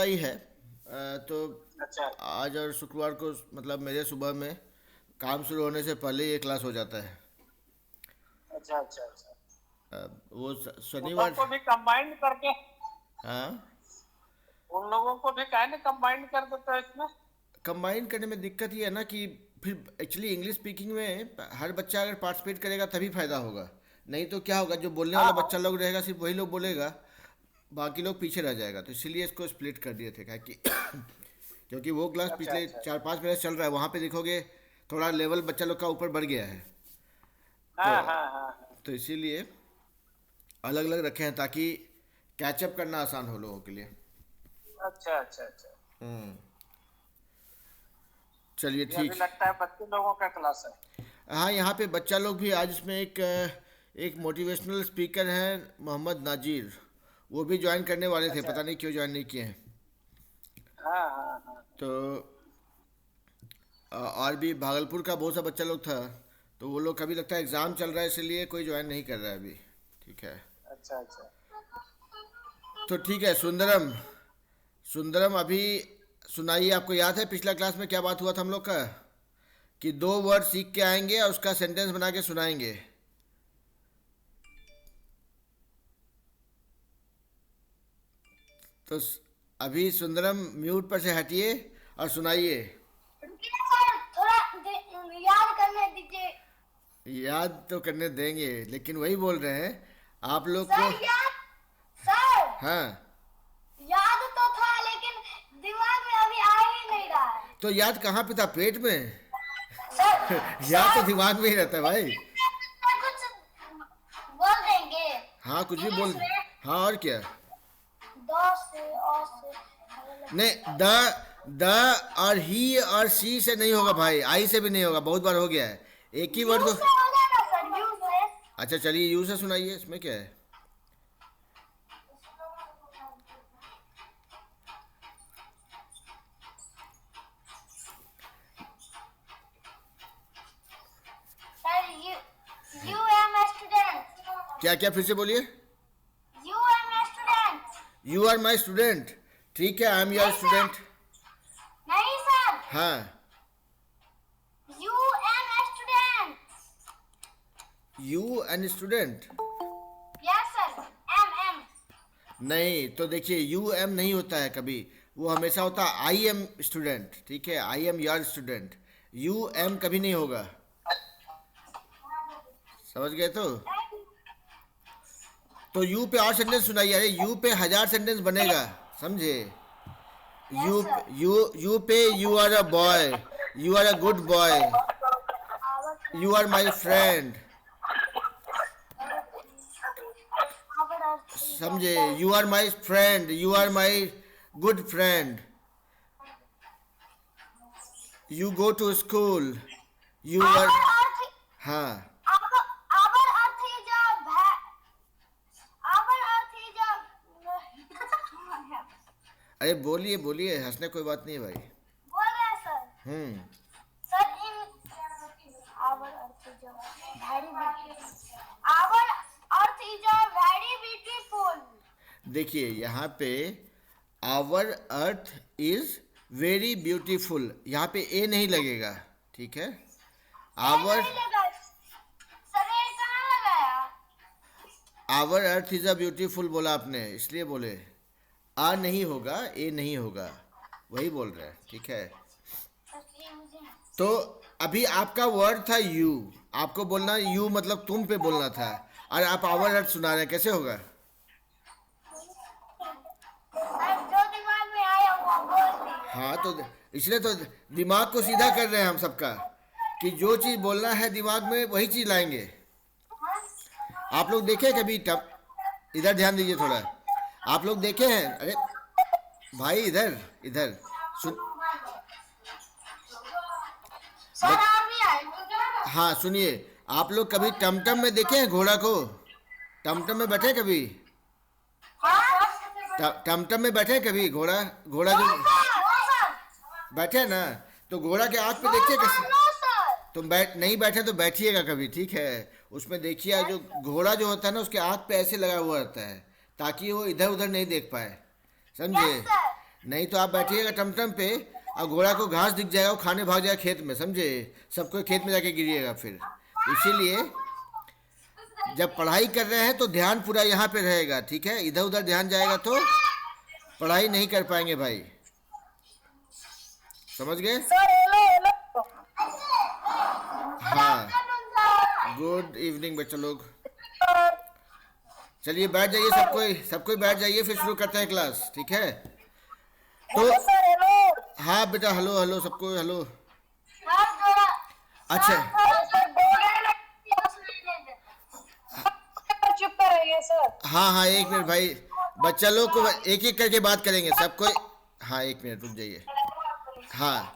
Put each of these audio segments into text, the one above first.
ही है। तो अच्छा आज और शुक्रवार को मतलब मेरे सुबह में काम शुरू होने से पहले ये क्लास हो जाता है। अच्छा अच्छा अच्छा। वो उन शनिवार। लोग को भी कंबाइंड करके, हाँ, उन लोगों को भी काहे ना कंबाइंड कर देता है इसमें। कंबाइन करने में दिक्कत ये है ना कि फिर एक्चुअली इंग्लिश स्पीकिंग में हर बच्चा अगर पार्टिसिपेट करेगा तभी फायदा होगा। नहीं तो क्या होगा, जो बोलने हाँ वाला हाँ। बच्चा लोग रहेगा सिर्फ वही लोग बोलेगा, बाकी लोग पीछे रह जाएगा। तो इसीलिए इसको स्प्लिट कर दिए थे क्या कि क्योंकि वो क्लास अच्छा पिछले अच्छा। 4-5 बरस चल रहा है, वहाँ पे देखोगे थोड़ा लेवल बच्चा लोग का ऊपर बढ़ गया है। तो हाँ हाँ हाँ हाँ। तो इसीलिए अलग अलग रखे हैं ताकि कैचअप करना आसान हो लोगों के लिए। अच्छा अच्छा अच्छा। हम्म। चलिए ये अभी ठीक। लगता है बच्चे लोगों का क्लास है। हाँ, यहाँ पे बच्चा लोग भी आज इसमें एक मोटिवेशनल स्पीकर हैं मोहम्मद नाजीर, वो भी ज्वाइन करने वाले थे, अच्छा। पता नहीं क्यों ज्वाइन नहीं किए हैं। हाँ हाँ हाँ। तो और भी भागलपुर का बहुत सा बच्चा लोग था, तो वो लोग कभी लगता है एग्ज़ाम चल रहा है इसलिए कोई ज्वाइन नहीं कर रहा है अभी। ठीक है। अच्छा अच्छा। तो ठीक है, सुंदरम। सुंदरम अभी सुनाइए, आपको याद है पिछला क्लास में क्या बात हुआ था हम लोग का, कि 2 वर्ड सीख के आएंगे और उसका सेंटेंस बना के सुनाएंगे। तो अभी सुंदरम म्यूट पर से हटिए और सुनाइए। रुकिए सर, थोड़ा याद करने दीजिए। याद तो करने देंगे, लेकिन वही बोल रहे हैं आप लोग को। सर याद, सर हाँ, याद तो था लेकिन दिमाग में अभी आ ही नहीं रहा है। तो याद कहाँ पे था, पेट में? सर याद तो सर दिमाग में ही रहता है भाई। कुछ बोल देंगे हाँ, कुछ भी इंग्लिश बोल। में। हाँ, और क्या। द से और से नहीं, द और ही और सी से नहीं होगा भाई, आई से भी नहीं होगा, बहुत बार हो गया है। एक ही यू वर्ड को। से होगा ना सर, यू से। अच्छा चलिए, यू से सुनाइए, इसमें क्या है। Sir you am student. क्या क्या, फिर से बोलिए। You am student. You are my student. ठीक है, आई एम योर नहीं सर, स्टूडेंट। नहीं सर, हाँ, you am student. You an student. Yes sir, am am. नहीं, तो देखिए यू एम नहीं होता है कभी, वो हमेशा होता है आई एम स्टूडेंट। ठीक है, I am your student. You am कभी नहीं होगा, समझ गए? तो यू पे और सेंटेंस सुनाइए। अरे यू पे 1000 सेंटेंस बनेगा, समझे? Yes you sir. You you pay you are a boy, you are a good boy, our you are my friend. समझे? You are my friend, you are my good friend, you go to school, you were. Our earth, हाँ। Our earth is a our earth is a अरे बोलिए बोलिए, हंसने कोई बात नहीं है भाई। बोल रहे हैं सर। हम्म। Sir in our earth is a very our earth is a very beautiful. देखिए यहाँ पे our earth is very beautiful, यहाँ पे ए नहीं लगेगा। ठीक है, ए आवर नहीं लगा सर, ए कहाँ लगाया? Our earth is a beautiful बोला आपने, इसलिए बोले। आ नहीं होगा, ए नहीं होगा, वही बोल रहे हैं। ठीक है। सर ये मुझे तो अभी आपका वर्ड था यू, आपको बोलना यू मतलब तुम पे बोलना था, और आप आवर अर्थ सुना रहे हैं, कैसे होगा? सर जो दिमाग में आया वो बोल दिया। हाँ, तो इसलिए तो दिमाग को सीधा कर रहे हैं हम सबका, कि जो चीज़ बोलना है दिमाग में वही चीज़ लाएंगे। आप लोग देखे कभी इधर ध्यान दीजिए थोड़ा। आप लोग देखे हैं? अरे भाई, इधर इधर सुन। सर बच, आप भी आए। हाँ सुनिए, आप लोग कभी टमटम में देखे हैं घोड़ा को? टमटम में बैठे कभी? हाँ टमटम में बैठे कभी? घोड़ा घोड़ा नो जो सर, नो सर, बैठे ना, तो घोड़ा के आँख पे नो देखिए सर, कैसे। No sir. तुम बैठ नहीं बैठे तो बैठिएगा कभी, ठीक है? उसमें देखिए, जो घोड़ा जो होता है ना, उसके आँख पे ऐसे लगा हुआ रहता है ताकि वो इधर उधर नहीं देख पाए, समझे? यस सर, नहीं तो आप बैठिएगा टमटम पे और घोड़ा को घास दिख जाएगा, वो खाने भाग जाएगा खेत में, समझे? सबको खेत में जाके गिरिएगा फिर। इसीलिए जब पढ़ाई कर रहे हैं तो ध्यान पूरा यहाँ पे रहेगा, ठीक है? इधर उधर ध्यान जाएगा तो पढ़ाई नहीं कर पाएंगे भाई, समझ गए? Sir hello hello. हाँ, गुड इवनिंग बच्चा लोग। चलिए बैठ जाइए, सबको बैठ जाइए, फिर शुरू करते हैं क्लास, ठीक है? तो हेलो सर हेलो। हाँ बेटा, हेलो हेलो सबको, हेलो। सर थोड़ा अच्छा, सर बोल रहे हैं, चुप कर रहिए सर। हाँ हाँ, एक मिनट भाई, बच्चा लोग को एक एक करके बात करेंगे सबको। हाँ, एक मिनट रुक जाइए। हाँ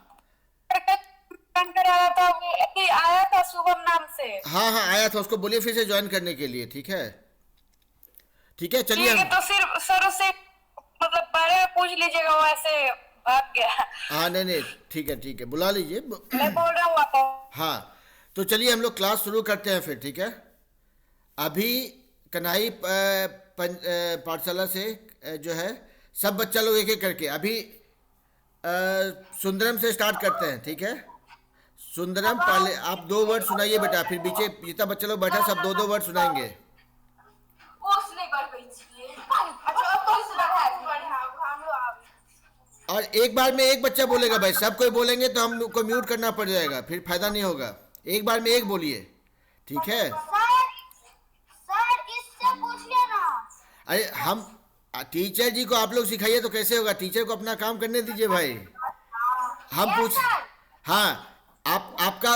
कर आया था, वो अभी आया था शुभम नाम से। हाँ हाँ, आया था, उसको बोलिए फिर से ज्वाइन करने के लिए, ठीक है? ठीक है, चलिए ठीक है, हम। तो फिर सर उससे मतलब बारे में पूछ लीजिएगा, वो ऐसे भाग गया। हाँ नहीं नहीं, ठीक है, बुला लीजिए। मैं बोल रहा हूँ आपको। हाँ, तो चलिए हम लोग क्लास शुरू करते हैं फिर, ठीक है? अभी कन्हई पाठशाला से जो है सब बच्चा लोग एक एक करके अभी सुंदरम से स्टार्ट करते हैं, ठीक है? सुंदरम, पहले आप 2 वर्ड सुनाइए बेटा, फिर पीछे जितना बच्चा लोग बैठा सब 2-2 वर्ड सुनाएंगे। और एक बार में एक बच्चा बोलेगा भाई, सब कोई बोलेंगे तो हमको म्यूट करना पड़ जाएगा, फिर फायदा नहीं होगा। एक बार में एक बोलिए, ठीक है? सर इससे पूछिए ना। अरे हम टीचर जी को आप लोग सिखाइए तो कैसे होगा? टीचर को अपना काम करने दीजिए भाई। हम पूछ, हाँ, आपका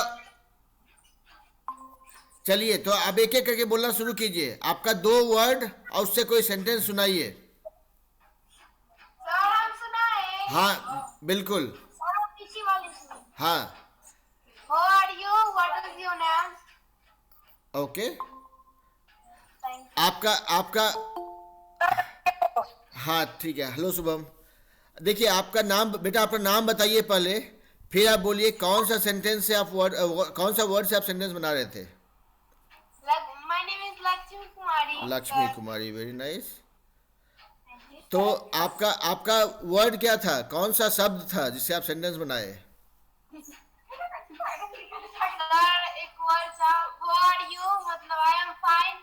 चलिए, तो अब एक एक करके बोलना शुरू कीजिए। आपका 2 वर्ड और उससे कोई सेंटेंस सुनाइए। सर हम सुनाए। हाँ बिल्कुल, सर हम पीछे वाली सुनाए। हाँ How are you? What is your name? Okay. Thank you. आपका हाँ ठीक है, हेलो शुभम। देखिए आपका नाम बेटा, आपका नाम बताइए पहले, फिर आप बोलिए कौन सा सेंटेंस से आप कौन सा वर्ड से आप सेंटेंस बना रहे थे? My name is Lakshmi Kumari. Lakshmi Kumari, very nice. Thank you. तो आपका वर्ड क्या था, कौन सा शब्द था जिससे आप सेंटेंस बनाए? सर एक वर्ड था How are you? मतलब I am fine.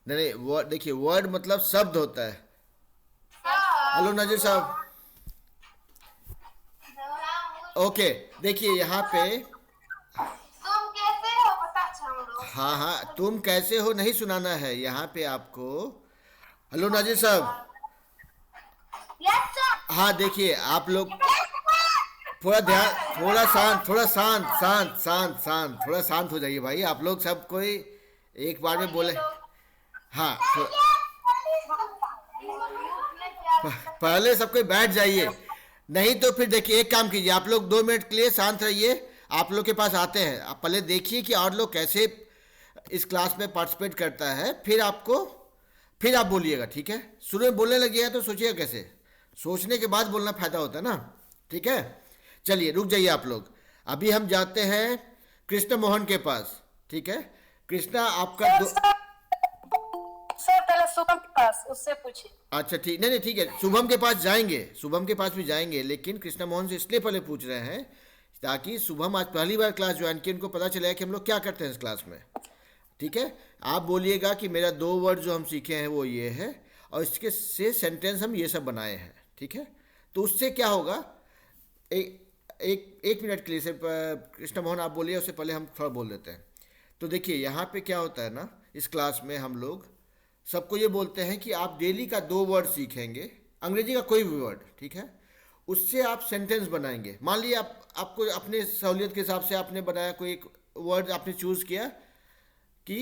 नहीं वर्ड, देखिए वर्ड मतलब शब्द होता है। सर हेलो नजीर साहब, ओके। देखिए यहाँ पे, तुम कैसे हो पता छमड़ो। हाँ हाँ, तुम कैसे हो नहीं सुनाना है यहाँ पे आपको। हेलो नजीर साहब, Yes sir. हाँ देखिए आप लोग थोड़ा ध्यान, थोड़ा शांत, थोड़ा शांत हो जाइए भाई। आप लोग सब कोई एक बार में बोले। हाँ, पहले सब कोई बैठ जाइए, नहीं तो फिर देखिए एक काम कीजिए, आप लोग 2 मिनट के लिए शांत रहिए। आप लोग के पास आते हैं, आप पहले देखिए कि और लोग कैसे इस क्लास में पार्टिसिपेट करता है, फिर आप बोलिएगा, ठीक है? शुरू में बोलने लगिएगा तो सोचिएगा कैसे, सोचने के बाद बोलना फायदा होता है ना, ठीक है? चलिए रुक जाइए आप लोग, अभी हम जाते हैं कृष्ण मोहन के पास, ठीक है? कृष्णा आपका सर पहले शुभम के पास, उससे पूछिए। अच्छा ठीक, नहीं ठीक है, शुभम के पास जाएंगे, शुभम के पास भी जाएंगे, लेकिन कृष्णा मोहन से इसलिए पहले पूछ रहे हैं ताकि शुभम आज पहली बार क्लास ज्वाइन किए, उनको पता चलेगा कि हम लोग क्या करते हैं इस क्लास में, ठीक है? आप बोलिएगा कि मेरा 2 वर्ड जो हम सीखे हैं वो ये है, और इसके से सेंटेंस हम ये सब बनाए हैं, ठीक है? तो उससे क्या होगा, एक मिनट के लिए सिर्फ कृष्ण मोहन आप बोलिए, उससे पहले हम थोड़ा बोल देते हैं। तो देखिए यहाँ पे क्या होता है ना, इस क्लास में हम लोग सबको ये बोलते हैं कि आप डेली का 2 वर्ड सीखेंगे, अंग्रेजी का कोई भी वर्ड, ठीक है? उससे आप सेंटेंस बनाएंगे। मान लीजिए आपको अपने सहूलियत के हिसाब से आपने बनाया, कोई एक वर्ड आपने चूज़ किया कि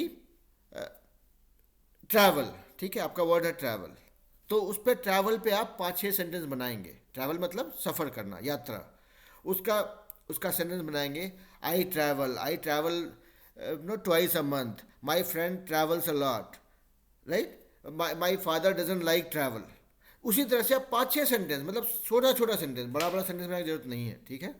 ट्रैवल, ठीक है? आपका वर्ड है ट्रैवल, तो उस पर ट्रैवल पे आप 5-6 सेंटेंस बनाएंगे। ट्रैवल मतलब सफ़र करना, यात्रा, उसका सेंटेंस बनाएंगे। I travel no twice a month, my friend travels a lot, right, my father doesn't like travel. उसी तरह से आप 5-6 सेंटेंस, मतलब छोटा सेंटेंस, बड़ा सेंटेंस बनाने की जरूरत नहीं है, ठीक है?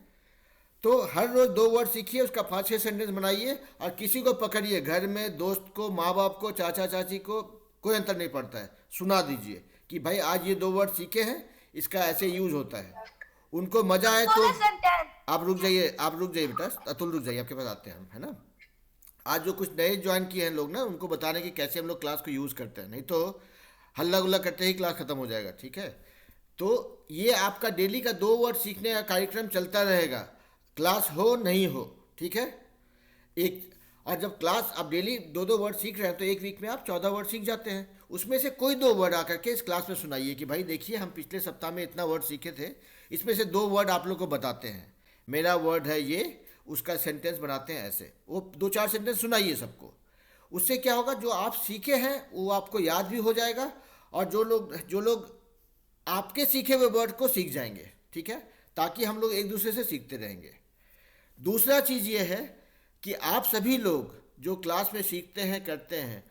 तो हर रोज़ 2 वर्ड सीखिए, उसका 5-6 सेंटेंस बनाइए, और किसी को पकड़िए, घर में दोस्त को, माँ बाप को, चाचा चाची को, कोई अंतर नहीं पड़ता है, सुना दीजिए कि भाई आज ये 2 वर्ड सीखे हैं, इसका ऐसे यूज होता है। उनको मजा आए तो फुल सेंटेंस। आप रुक जाइए बेटा, अतुल रुक जाइए, आपके पास आते हैं हम, है ना। आज जो कुछ नए ज्वाइन किए हैं लोग ना, उनको बता रहे हैं कि कैसे हम लोग क्लास को यूज़ करते हैं, नहीं तो हल्ला गुल्ला करते ही क्लास ख़त्म हो जाएगा, ठीक है। तो ये आपका डेली का 2 वर्ड सीखने का कार्यक्रम चलता रहेगा, क्लास हो नहीं हो, ठीक है। एक और जब क्लास आप डेली 2 वर्ड सीख रहे हैं तो एक वीक में आप 14 वर्ड सीख जाते हैं। उसमें से कोई 2 वर्ड आकर के इस क्लास में सुनाइए कि भाई देखिए हम पिछले सप्ताह में इतना वर्ड सीखे थे, इसमें से 2 वर्ड आप लोग को बताते हैं, मेरा वर्ड है ये, उसका सेंटेंस बनाते हैं ऐसे। वो 2-4 सेंटेंस सुनाइए सबको। उससे क्या होगा, जो आप सीखे हैं वो आपको याद भी हो जाएगा, और जो लोग आपके सीखे हुए वर्ड को सीख जाएंगे, ठीक है, ताकि हम लोग एक दूसरे से सीखते रहेंगे। दूसरा चीज़ ये है कि आप सभी लोग जो क्लास में सीखते हैं करते हैं,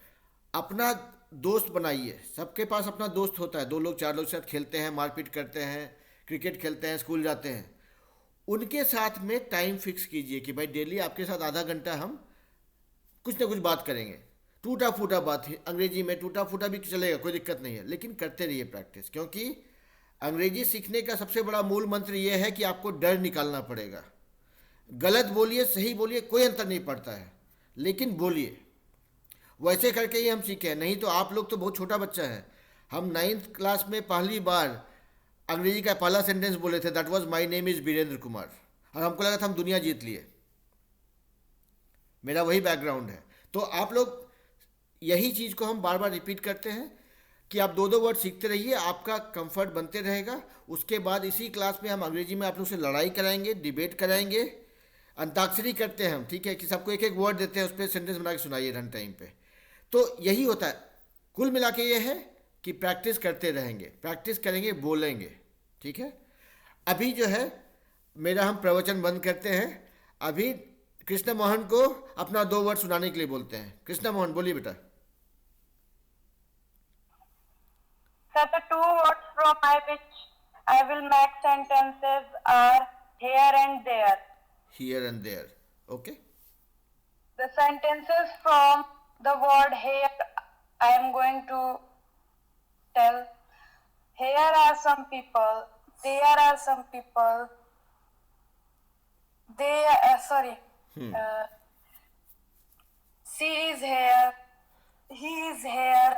अपना दोस्त बनाइए। सबके पास अपना दोस्त होता है, 2 लोग 4 लोग के साथ खेलते हैं, मारपीट करते हैं, क्रिकेट खेलते हैं, स्कूल जाते हैं। उनके साथ में टाइम फिक्स कीजिए कि भाई डेली आपके साथ आधा घंटा हम कुछ ना कुछ बात करेंगे। टूटा फूटा बात है, अंग्रेजी में टूटा फूटा भी चलेगा, कोई दिक्कत नहीं है, लेकिन करते रहिए प्रैक्टिस। क्योंकि अंग्रेजी सीखने का सबसे बड़ा मूल मंत्र ये है कि आपको डर निकालना पड़ेगा। गलत बोलिए सही बोलिए कोई अंतर नहीं पड़ता है, लेकिन बोलिए। वैसे करके ही हम सीखे हैं, नहीं तो आप लोग तो बहुत छोटा बच्चा है। हम 9th क्लास में पहली बार अंग्रेजी का पहला सेंटेंस बोले थे, that was my name is Virendra Kumar, और हमको लगा था हम दुनिया जीत लिए। मेरा वही बैकग्राउंड है। तो आप लोग यही चीज़ को हम बार बार रिपीट करते हैं कि आप 2 वर्ड सीखते रहिए, आपका कंफर्ट बनते रहेगा। उसके बाद इसी क्लास में हम अंग्रेजी में आप लोग से लड़ाई कराएंगे, डिबेट कराएंगे, अंताक्षरी करते हैं हम, ठीक है, कि सबको एक वर्ड देते हैं, उस पर सेंटेंस बना के सुनाइए रन टाइम पे। तो यही होता है। कुल मिला के ये है कि प्रैक्टिस करते रहेंगे, प्रैक्टिस करेंगे, बोलेंगे, ठीक है। अभी जो है मेरा हम प्रवचन बंद करते हैं। अभी कृष्ण मोहन को अपना 2 वर्ड सुनाने के लिए बोलते हैं। कृष्ण मोहन बोलिए बेटा। So the 2 words from which I will make sentences are here and there. Here and there, okay. The sentences from the word here I am going to tell. Here are some people. There are some people. She is here. He is here.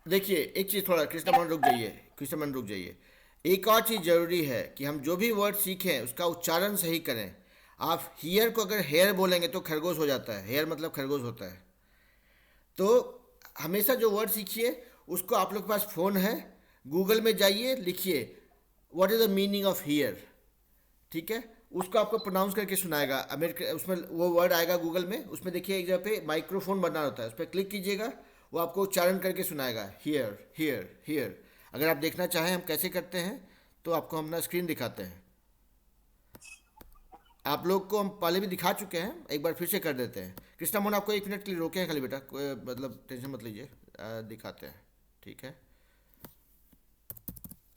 देखिए एक चीज़, थोड़ा कृष्णमन रुक जाइए, कृष्णमन रुक जाइए। एक और चीज़ ज़रूरी है कि हम जो भी वर्ड सीखें उसका उच्चारण सही करें। आप हियर को अगर हेयर बोलेंगे तो खरगोश हो जाता है, हेयर मतलब खरगोश होता है। तो हमेशा जो वर्ड सीखिए उसको, आप लोग के पास फ़ोन है, गूगल में जाइए, लिखिए what is the meaning of here, ठीक है, उसको आपको प्रोनाउंस करके सुनाएगा। उसमें वो वर्ड आएगा गूगल में, उसमें देखिए एक जगह पे माइक्रोफोन बना होता है, उस पर क्लिक कीजिएगा, वो आपको उच्चारण करके सुनाएगा, हियर हियर हियर। अगर आप देखना चाहें हम कैसे करते हैं तो आपको हम अपना स्क्रीन दिखाते हैं। आप लोग को हम पहले भी दिखा चुके हैं, एक बार फिर से कर देते हैं। कृष्णा मोहन आपको 1 मिनट के लिए रोके हैं खाली बेटा, कोई मतलब टेंशन मत लीजिए, दिखाते हैं, ठीक है।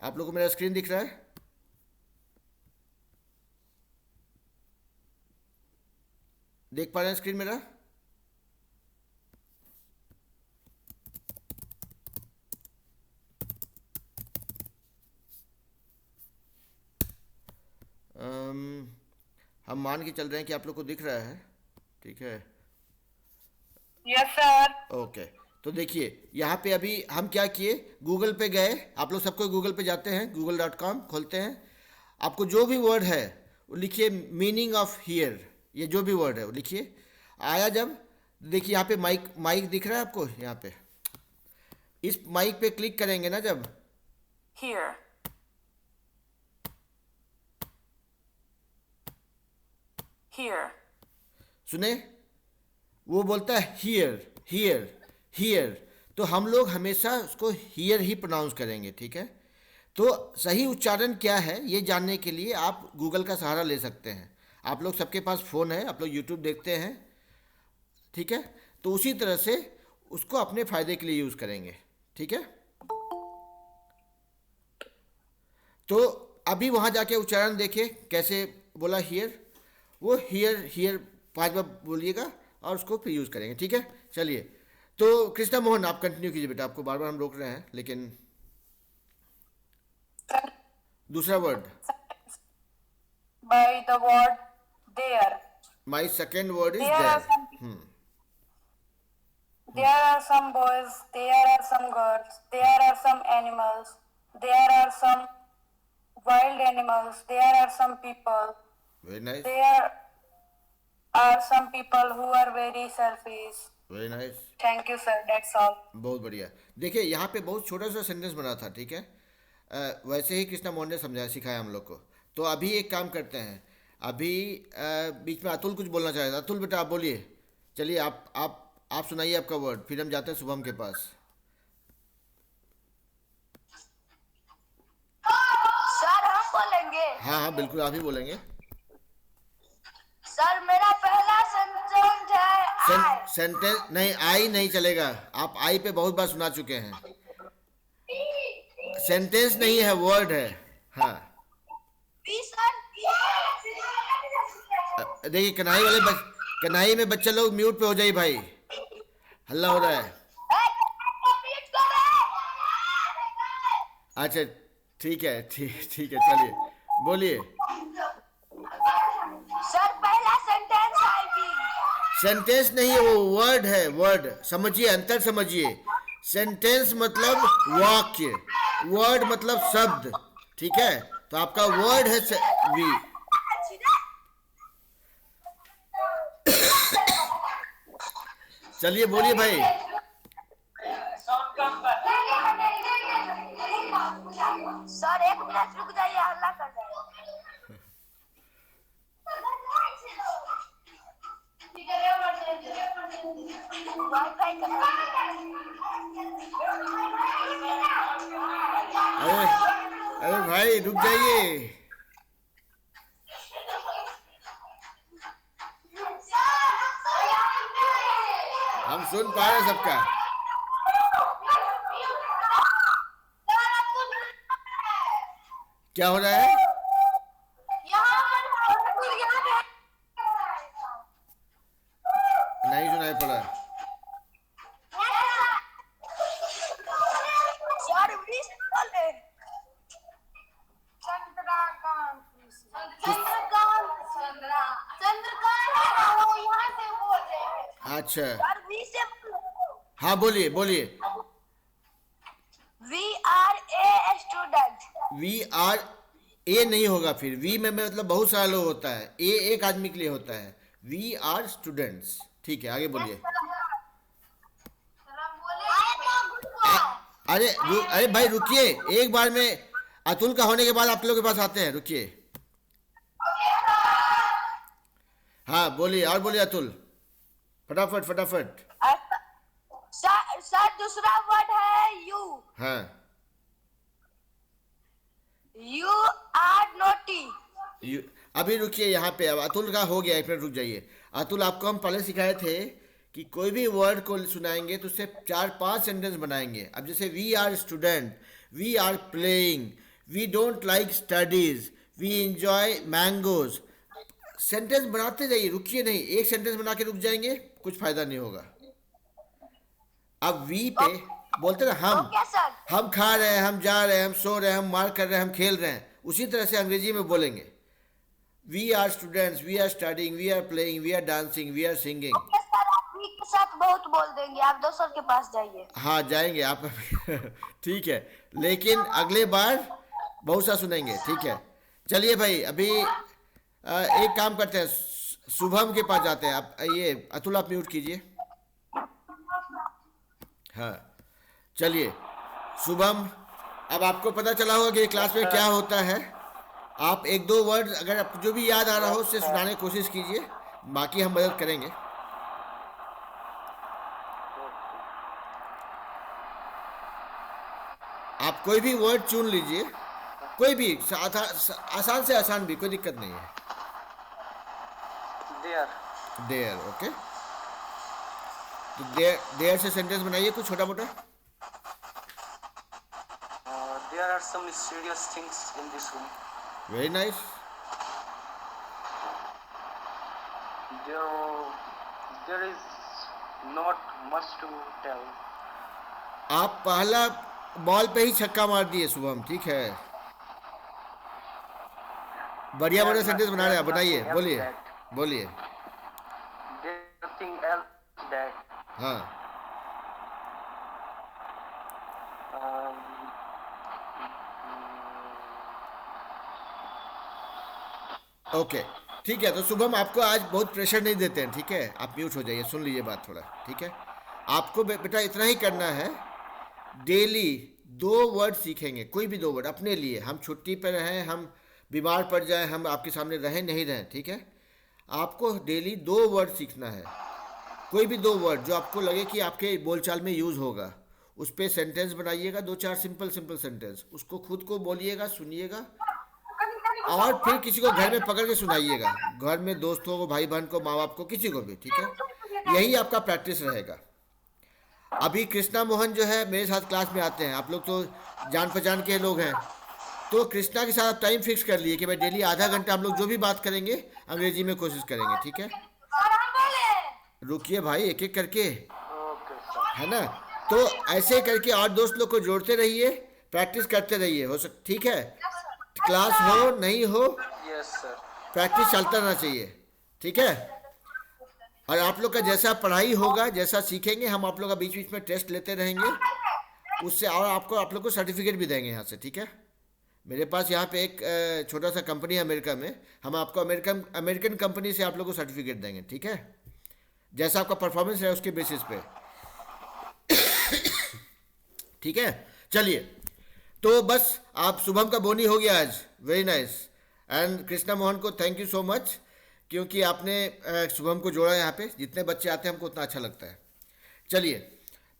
आप लोग को मेरा स्क्रीन दिख रहा है? देख पा रहे हैं स्क्रीन मेरा? हम मान के चल रहे हैं कि आप लोग को दिख रहा है, ठीक है। Yes, sir. ओके, तो देखिए यहाँ पे अभी हम क्या किए, गूगल पे गए, आप लोग सबको गूगल पे जाते हैं, google.com खोलते हैं, आपको जो भी वर्ड है वो लिखिए, मीनिंग ऑफ हियर, ये जो भी वर्ड है वो लिखिए। आया जब, देखिए यहाँ पे माइक दिख रहा है आपको, यहाँ पे इस माइक पे क्लिक करेंगे ना जब, Here. Here. सुने, वो बोलता है हियर हियर हियर, तो हम लोग हमेशा उसको हियर ही प्रोनाउंस करेंगे, ठीक है। तो सही उच्चारण क्या है ये जानने के लिए आप गूगल का सहारा ले सकते हैं। आप लोग सबके पास फ़ोन है, आप लोग यूट्यूब देखते हैं, ठीक है, तो उसी तरह से उसको अपने फ़ायदे के लिए यूज़ करेंगे, ठीक है। तो अभी वहाँ जाके उच्चारण देखिए कैसे बोला हियर, वो हियर हियर 5 बार बोलिएगा और उसको फिर यूज़ करेंगे, ठीक है। चलिए, तो कृष्णा मोहन आप कंटिन्यू कीजिए बेटा, आपको बार बार हम रोक रहे हैं लेकिन दूसरा word. by the word there. My second word is There are there. some There are some boys, there are some girls, there are some animals, there are some wild animals, there are some people, Very nice. there are some people who are very selfish. Very nice. Thank you, sir. That's all. बहुत बढ़िया. देखिए यहाँ पे बहुत छोटा सा sentence बना था, ठीक है. वैसे ही कृष्णा मोहन ने समझाया सिखाया हम लोग को. तो अभी एक काम करते हैं. अभी बीच में अतुल कुछ बोलना चाहे. अतुल बेटा आप बोलिए. चलिए आप सुनाइए आपका वर्ड, फिर हम जाते हैं शुभम के पास. सर हम बोलेंगे. हाँ हाँ बिल्कुल आप ही बोलेंगे. सर मेरा पहला सेंटेंस है आई. सेंटेंस नहीं, आई नहीं चलेगा. आप आई पे बहुत बार सुना चुके हैं. सेंटेंस नहीं है, वर्ड है. हाँ सर देखिए कन्हई में बच्चे लोग म्यूट पे हो जाइए भाई, हल्ला हो रहा है. अच्छा ठीक है, ठीक है, चलिए बोलिए. सर पहला सेंटेंस आई भी. सेंटेंस नहीं है, वो वर्ड है. वर्ड समझिए, अंतर समझिए. सेंटेंस मतलब वाक्य, वर्ड मतलब शब्द, ठीक है. तो आपका वर्ड है वी. चलिए बोलिए भाई. सर एक मिनट रुक जाइए, हल्ला कर रहे हैं. वाईफाई अरे भाई रुक जाइए. हम सुन पा रहे हैं सबका. क्या हो रहा है? नहीं सुनाई पड़ा. अच्छा हाँ बोलिए बोलिए. We are a student. We are a नहीं होगा, फिर वी में मतलब बहुत सारा लोग होता है, ए एक आदमी के लिए होता है. We are students. ठीक है आगे बोलिए. अरे भाई रुकिए, एक बार में अतुल का होने के बाद आप लोगों के पास आते हैं. रुकिए. हाँ बोलिए, और बोलिए अतुल, फटाफट फटाफट. सर दूसरा वर्ड है यू. हाँ यू आर नोटी. अभी रुकिए यहाँ पे. अब अतुल का हो गया, एक मिनट रुक जाइए. अतुल आपको हम पहले सिखाए थे कि कोई भी वर्ड को सुनाएंगे तो उससे 4-5 सेंटेंस बनाएंगे. अब जैसे we are student, we are playing, we don't like studies, we enjoy mangoes. Sentence बनाते जाइए, रुकिए नहीं. एक सेंटेंस बना के रुक जाएंगे कुछ फायदा नहीं होगा. अब वी पे बोलते ना हम खा रहे हैं, हम जा रहे हैं, हम सो रहे हैं, हम मार कर रहे हैं, हम खेल रहे हैं. उसी तरह से अंग्रेजी में बोलेंगे. We are students, we are studying, we are playing, we are dancing, we are singing. के साथ बहुत बोल देंगे, आप दोस्तों के पास जाइए. हाँ जाएंगे आप. ठीक है, लेकिन अगले बार बहुत सा सुनेंगे. ठीक है चलिए भाई. अभी एक काम करते हैं, शुभम के पास जाते हैं. आप ये अतुल आप म्यूट कीजिए. हाँ चलिए शुभम, अब आपको पता चला होगा कि क्लास में क्या होता है. आप 1-2 वर्ड अगर आपको जो भी याद आ रहा हो उससे सुनाने की कोशिश कीजिए, बाकी हम मदद करेंगे. आप कोई भी वर्ड चुन लीजिए, कोई भी आसान से आसान भी, कोई दिक्कत नहीं है. देयर. ओके तो देयर से सेंटेंस बनाइए कुछ छोटा मोटा. There are some serious things in this room. Very nice. There is not much to tell. आप पहला बॉल पे ही छक्का मार दिए शुभम. ठीक है बढ़िया बढ़िया There's सेंटेंस बना रहे हैं आप, बनाइए, nothing else बोलिए that. बोलिए। There's nothing else that. हाँ Um, ओके ठीक है। तो शुभम आपको आज बहुत प्रेशर नहीं देते हैं, ठीक है, आप म्यूट हो जाइए, सुन लीजिए बात थोड़ा, ठीक है। आपको बेटा इतना ही करना है, डेली 2 वर्ड सीखेंगे, कोई भी 2 वर्ड अपने लिए। हम छुट्टी पर रहें, हम बीमार पड़ जाएं, हम आपके सामने रहें नहीं रहें, ठीक है। आपको डेली 2 वर्ड सीखना है, कोई भी 2 वर्ड जो आपको लगे कि आपके बोलचाल में यूज़ होगा, उस पर सेंटेंस बनाइएगा, 2-4 सिंपल सिंपल सेंटेंस, उसको खुद को बोलिएगा, सुनिएगा, और फिर किसी को घर में पकड़ के सुनाइएगा, घर में दोस्तों को, भाई बहन को, माँ बाप को, किसी को भी, ठीक है। यही आपका प्रैक्टिस रहेगा। अभी कृष्णा मोहन जो है मेरे साथ क्लास में आते हैं, आप लोग तो जान पहचान के लोग हैं, तो कृष्णा के साथ टाइम फिक्स कर लिए कि भाई डेली आधा घंटा हम लोग जो भी बात करेंगे अंग्रेजी में कोशिश करेंगे, ठीक है। सर हम बोले रुकिए भाई, एक एक करके, okay, sir. है ना। तो ऐसे करके और दोस्त लोग को जोड़ते रहिए, प्रैक्टिस करते रहिए, हो सक ठीक है। क्लास हो नहीं हो, Yes, sir. प्रैक्टिस चलता रहना चाहिए, ठीक है। और आप लोग का जैसा पढ़ाई होगा, जैसा सीखेंगे, हम आप लोग का बीच बीच में टेस्ट लेते रहेंगे, उससे और आप लोग को सर्टिफिकेट भी देंगे यहाँ से, ठीक है। मेरे पास यहाँ पे एक छोटा सा कंपनी है अमेरिका में, हम आपको अमेरिकन कंपनी से आप लोग को सर्टिफिकेट देंगे, ठीक है, जैसा आपका परफॉर्मेंस है उसके बेसिस पे, ठीक है। चलिए, तो बस आप शुभम का बोनी हो गया आज, very nice. And Krishna Mohan को थैंक यू सो मच, क्योंकि आपने शुभम को जोड़ा यहाँ पे। जितने बच्चे आते हैं हमको उतना अच्छा लगता है। चलिए,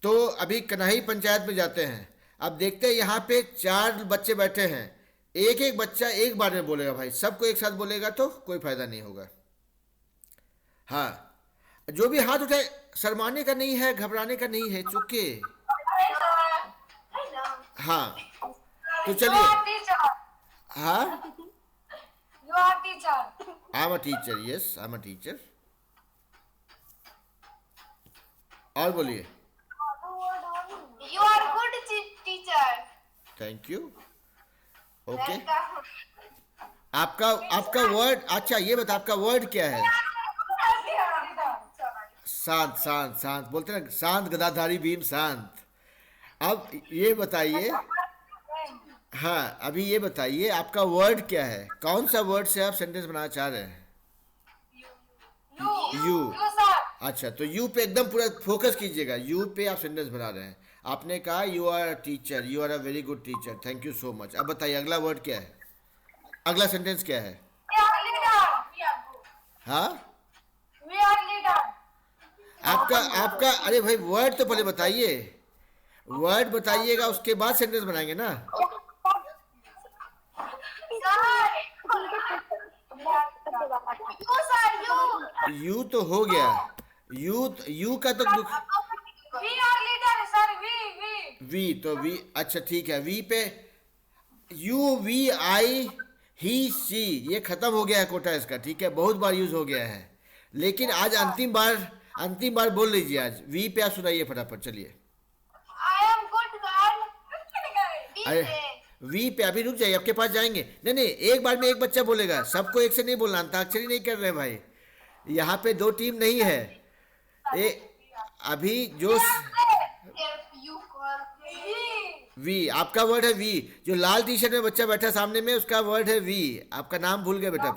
तो अभी कन्हई पंचायत में जाते हैं। अब देखते हैं, यहाँ पे 4 बच्चे बैठे हैं, एक एक बच्चा एक बार में बोलेगा भाई, सबको एक साथ बोलेगा तो कोई फायदा नहीं होगा। हाँ, जो भी हाथ उठाए, शर्माने का नहीं है, घबराने का नहीं है, चुके। हाँ, तो चलिए। हाँ, You are teacher. I am a teacher, yes I am a teacher. और बोलिए। You are good teacher. Thank you. Okay, आपका वर्ड, अच्छा ये बता, आपका वर्ड क्या है? शांत शांत शांत बोलते ना, शांत गदाधारी भीम शांत। अब ये बताइए, हाँ अभी ये बताइए आपका वर्ड क्या है, कौन सा वर्ड से आप सेंटेंस बनाना चाह रहे हैं? यू। अच्छा, तो यू पे एकदम पूरा फोकस कीजिएगा, यू पे आप सेंटेंस बना रहे हैं। आपने कहा you are a teacher, you are a very good teacher, thank you so much. अब बताइए अगला वर्ड क्या है, अगला सेंटेंस क्या है? हाँ, We are leader. आपका अरे भाई वर्ड तो पहले बताइए, वर्ड बताइएगा उसके बाद सेंटेंस बनाएंगे ना। यू तो हो गया, यू का तो We are leader, sir. We. We, तो वी, अच्छा ठीक है, वी पे यू, वी, आई, ही, सी, ये खत्म हो गया है कोटा इसका, ठीक है, बहुत बार यूज हो गया है, लेकिन आज अंतिम बार बोल लीजिए, आज वी पे आप सुनाइए फटाफट, चलिए। I am good girl. अरे वी पे अभी रुक जाइए, आपके पास जाएंगे। नहीं, एक बार में एक बच्चा बोलेगा, सबको एक से नहीं बोलना, अंताक्षरी नहीं कर रहे भाई, यहाँ पे 2 टीम नहीं है। अभी जो वी, आपका वर्ड है वी, जो लाल टी शर्ट में बच्चा बैठा सामने में उसका वर्ड है वी। आपका नाम भूल गए बेटा,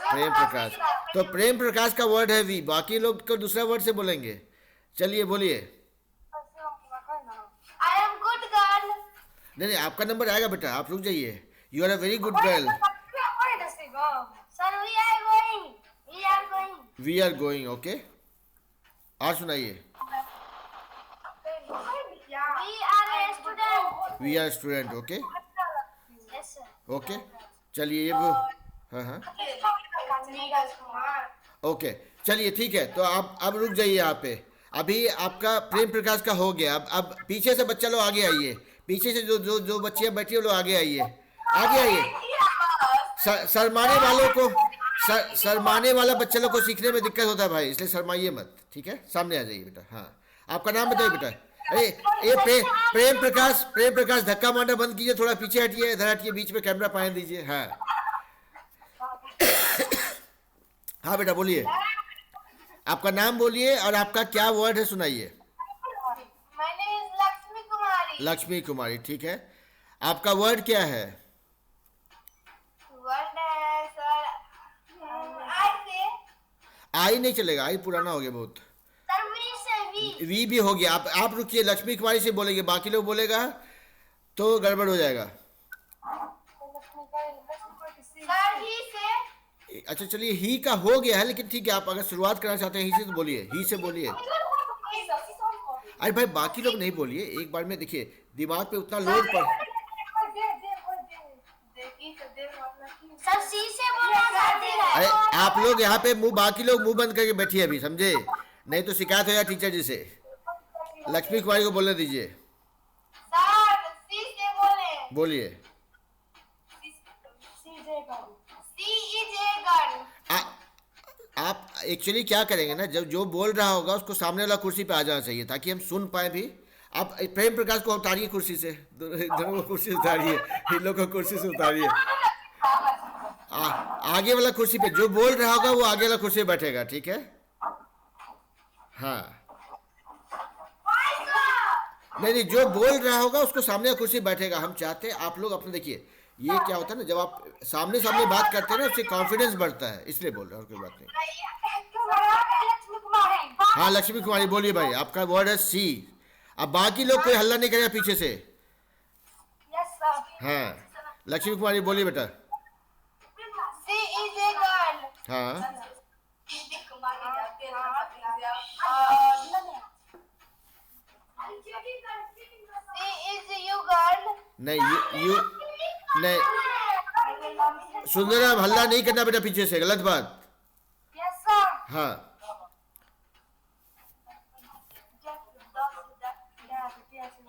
प्रेम प्रकाश, तो प्रेम प्रकाश का वर्ड है वी, बाकी लोग को दूसरा वर्ड से बोलेंगे। चलिए बोलिए। I am good girl. नहीं, आपका नंबर आएगा बेटा, आप रुक जाइए। You are a very good girl. Sir, we are going. We are going. We are going, okay. और सुनाइए। We are a student. We are student, okay Yes, sir. Okay. चलिए ये वो, हाँ, ओके चलिए ठीक है। तो आप अब रुक जाइए यहाँ पे। अभी आपका प्रेम प्रकाश का हो गया। अब पीछे से बच्चा लोग आगे आइए, पीछे से जो बच्चियाँ बैठी है लोग आगे आइए, आगे आइए। शर्माने वाला बच्चे लोग को सीखने में दिक्कत होता है भाई, इसलिए शर्माइए मत, ठीक है। सामने आ जाइए बेटा। हाँ, आपका नाम बताइए बेटा। अरे ये प्रेम प्रकाश धक्का मारना बंद कीजिए, थोड़ा पीछे हटिए, इधर हटिए, बीच में कैमरा पाए दीजिए। हाँ हाँ बेटा बोलिए, आपका नाम बोलिए और आपका क्या वर्ड है सुनाइए। My name is Lakshmi Kumari. Lakshmi कुमारी, ठीक है। आपका वर्ड क्या है? Word है सर I से आई नहीं चलेगा, आई पुराना हो गया बहुत। सर V से V. वी भी हो गया। आप रुकिए, लक्ष्मी कुमारी से बोलेंगे, बाकी लोग बोलेगा तो गड़बड़ हो जाएगा। सर ही से अच्छा चलिए, ही का हो गया है, लेकिन ठीक है, आप अगर शुरुआत करना चाहते हैं ही से तो बोलिए, ही से बोलिए। अरे भाई बाकी लोग नहीं बोलिए एक बार में, देखिए दिमाग पे उतना लोड पड़। सर C से बोलना चाहते हैं। अरे आप लोग यहाँ पे मुंह, बाकी लोग मुंह बंद करके बैठिए अभी, समझे? नहीं तो शिकायत हो जाए टीचर जी से। लक्ष्मी कुमारी को बोलने दीजिए, सर C से बोले। बोलिए। C is a girl. आप एक्चुअली क्या करेंगे ना, जब जो बोल रहा होगा उसको सामने वाला कुर्सी पे आ जाना चाहिए ताकि हम सुन पाए भी। आप प्रेम प्रकाश को उतारिए कुर्सी से, दोनों को कुर्सी से उतारिए, इन लोगों को कुर्सी से उतारिए। आगे वाला कुर्सी पे जो बोल रहा होगा वो आगे वाला कुर्सी पे बैठेगा, ठीक है? हाँ नहीं नहीं, जो बोल रहा होगा उसको सामने वाला कुर्सी पे बैठेगा। हम चाहते हैं आप लोग अपने, देखिए ये क्या होता है ना, जब आप सामने सामने बात करते हैं ना उससे कॉन्फिडेंस बढ़ता है, इसलिए बोल रहे हैं, और कोई बात नहीं। लक्ष्मी कुमारी। हाँ लक्ष्मी कुमारी बोलिए भाई, आपका वर्ड है सी। अब बाकी लोग कोई हल्ला नहीं करेगा पीछे से। Yes sir. हाँ लक्ष्मी कुमारी बोलिए बेटा। C is a girl. हाँ C is you girl. नहीं यू नहीं, सुंदरम हल्ला नहीं करना बेटा पीछे से, गलत बात। Yes sir. हाँ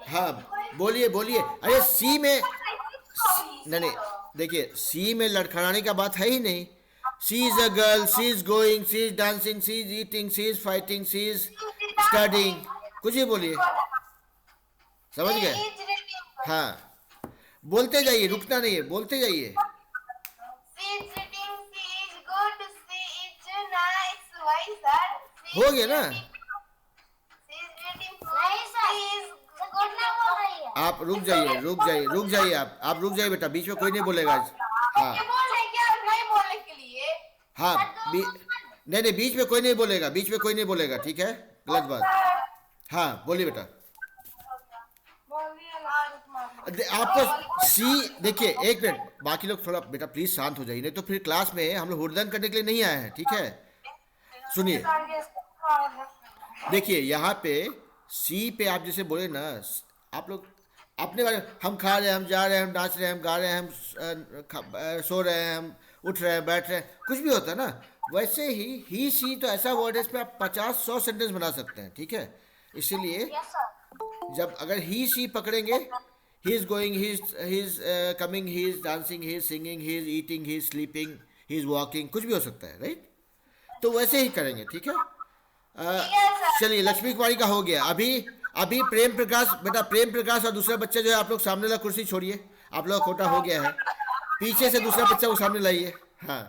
हाँ बोलिए बोलिए। अरे सी में नहीं नहीं, देखिए सी में लड़खड़ाने का बात है ही नहीं। She is a girl, she is going, she is dancing, she is eating, she is fighting, she is studying, कुछ भी बोलिए, समझ C गए? is reading. हाँ बोलते जाइए, रुकना नहीं है, बोलते जाइए। C is reading. C is good. C is nice. Why sir? C हो is गया ना? reading. C is reading. नहीं sir. C is good ना बोल रही है। आप रुक जाइए, रुक जाइए, रुक जाइए, आप रुक जाइए बेटा, बीच में कोई नहीं बोलेगा आज। हाँ ये बोल रहे क्या नहीं बोलने के लिए? हाँ नहीं नहीं, बीच में कोई नहीं बोलेगा, बीच में कोई नहीं बोलेगा, ठीक है? गलत बात। हाँ बोलिए बेटा। आपको सी, देखिए एक मिनट, बाकी लोग थोड़ा बेटा प्लीज शांत हो जाइए, नहीं तो फिर क्लास में हम लोग हुड़दंग करने के लिए नहीं आए हैं, ठीक है? सुनिए, देखिए यहाँ पे सी पे आप जैसे बोले ना, आप लोग अपने बारे में, हम खा रहे हैं, हम जा रहे हैं, हम नाच रहे हैं, हम गा रहे हैं, हम सो रहे हैं, हम उठ रहे हैं, बैठ रहे हैं, कुछ भी होता है ना, वैसे ही सी तो ऐसा वर्ड है इस पे आप 50-100 सेंटेंस बना सकते हैं, ठीक है? इसीलिए जब अगर ही सी पकड़ेंगे, he is going, he is coming, he is dancing, he is singing, he is eating, he is sleeping, he is walking, कुछ भी हो सकता है, राइट? तो वैसे ही करेंगे, ठीक है? चलिए लक्ष्मी कुमारी का हो गया। अभी प्रेम प्रकाश, बेटा प्रेम प्रकाश और दूसरा बच्चा जो है, आप लोग सामने वाला कुर्सी छोड़िए, आप लोग खोटा हो गया है, पीछे से दूसरा बच्चा को सामने लाइए। हाँ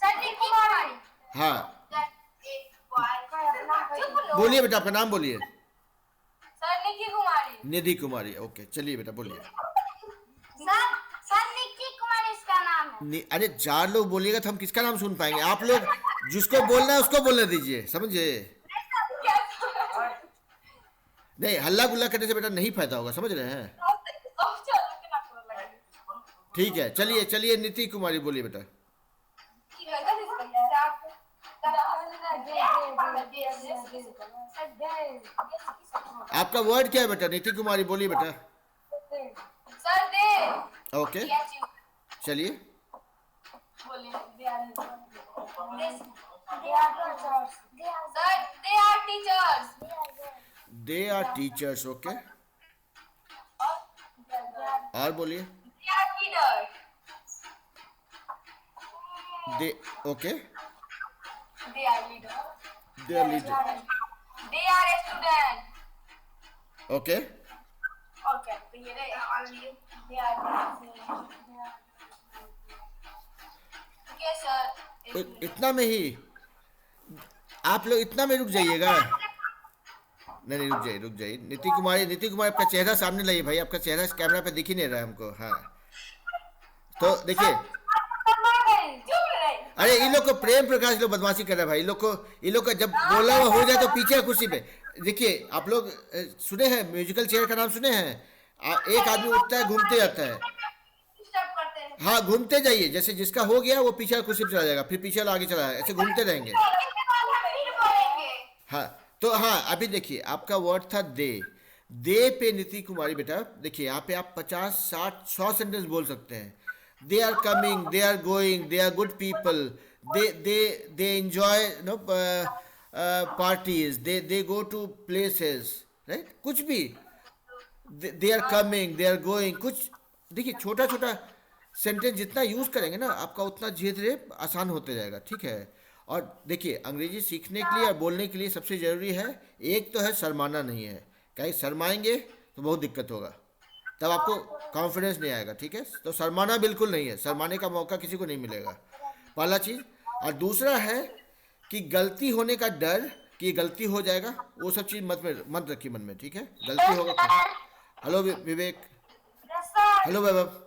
सर निकी कुमारी। हाँ बोलिए बेटा, आपका नाम बोलिए। सर निकी कुमारी। निधि कुमारी, ओके चलिए बेटा बोलिए। सर निकी कुमारी इसका नाम है। अरे 4 लोग बोलिएगा तो हम किसका नाम सुन पाएंगे? आप लोग जिसको बोलना है उसको बोलने दीजिए, समझे? नहीं हल्ला गुल्ला करने से बेटा नहीं फायदा होगा, समझ रहे हैं? ठीक है चलिए चलिए, नीति कुमारी बोलिए बेटा। आपका वर्ड क्या है बेटा? नीति कुमारी बोलिए बेटा। Sir they. ओके चलिए। Sir, they are teachers. They are teachers, okay और बोलिए। They are leaders. They, okay They are leaders. They are leader, They are a student. Okay Okay, तो ये रहे they are okay sir. इतना में ही आप लोग इतना में रुक जाइएगा। नहीं नहीं, रुक जाइए नीति कुमारी आपका चेहरा सामने लाइए भाई, आपका चेहरा इस कैमरा पे दिख ही नहीं रहा है हमको। हाँ तो देखिए, अरे इन लोग को प्रेम प्रकाश लोग बदमाशी कर रहे हैं भाई। इन लोग को जब बोला हुआ हो जाए तो पीछे कुर्सी पे देखिए। आप लोग सुने हैं म्यूजिकल चेयर का नाम सुने हैं? एक आदमी उठता है घूमते जाता है। हाँ घूमते जाइए, जैसे जिसका हो गया वो पीछे कुर्सी पे चला जाएगा, फिर पीछे वाला आगे चला जाएगा, ऐसे घूमते रहेंगे। हाँ तो हाँ अभी देखिए आपका वर्ड था दे पे नीति कुमारी बेटा देखिए यहाँ पे आप 50 60 100 सेंटेंस बोल सकते हैं। They are coming, they are going, they are good people, they enjoy no parties, they go to places, right? कुछ भी, they are coming, they are going, कुछ देखिए छोटा छोटा सेंटेंस जितना यूज करेंगे ना आपका उतना धीरे धीरे आसान होते जाएगा, ठीक है? और देखिए अंग्रेजी सीखने के लिए और बोलने के लिए सबसे ज़रूरी है एक तो है शर्माना नहीं है। कहीं शर्माएंगे तो बहुत दिक्कत होगा, तब आपको कॉन्फिडेंस नहीं आएगा, ठीक है? तो शर्माना बिल्कुल नहीं है, शर्माने का मौका किसी को नहीं मिलेगा, पहला चीज़। और दूसरा है कि गलती होने का डर कि गलती हो जाएगा, वो सब चीज़ मत रखिए मन में, ठीक है? गलती होगा। हेलो विवेक, हेलो वैभव।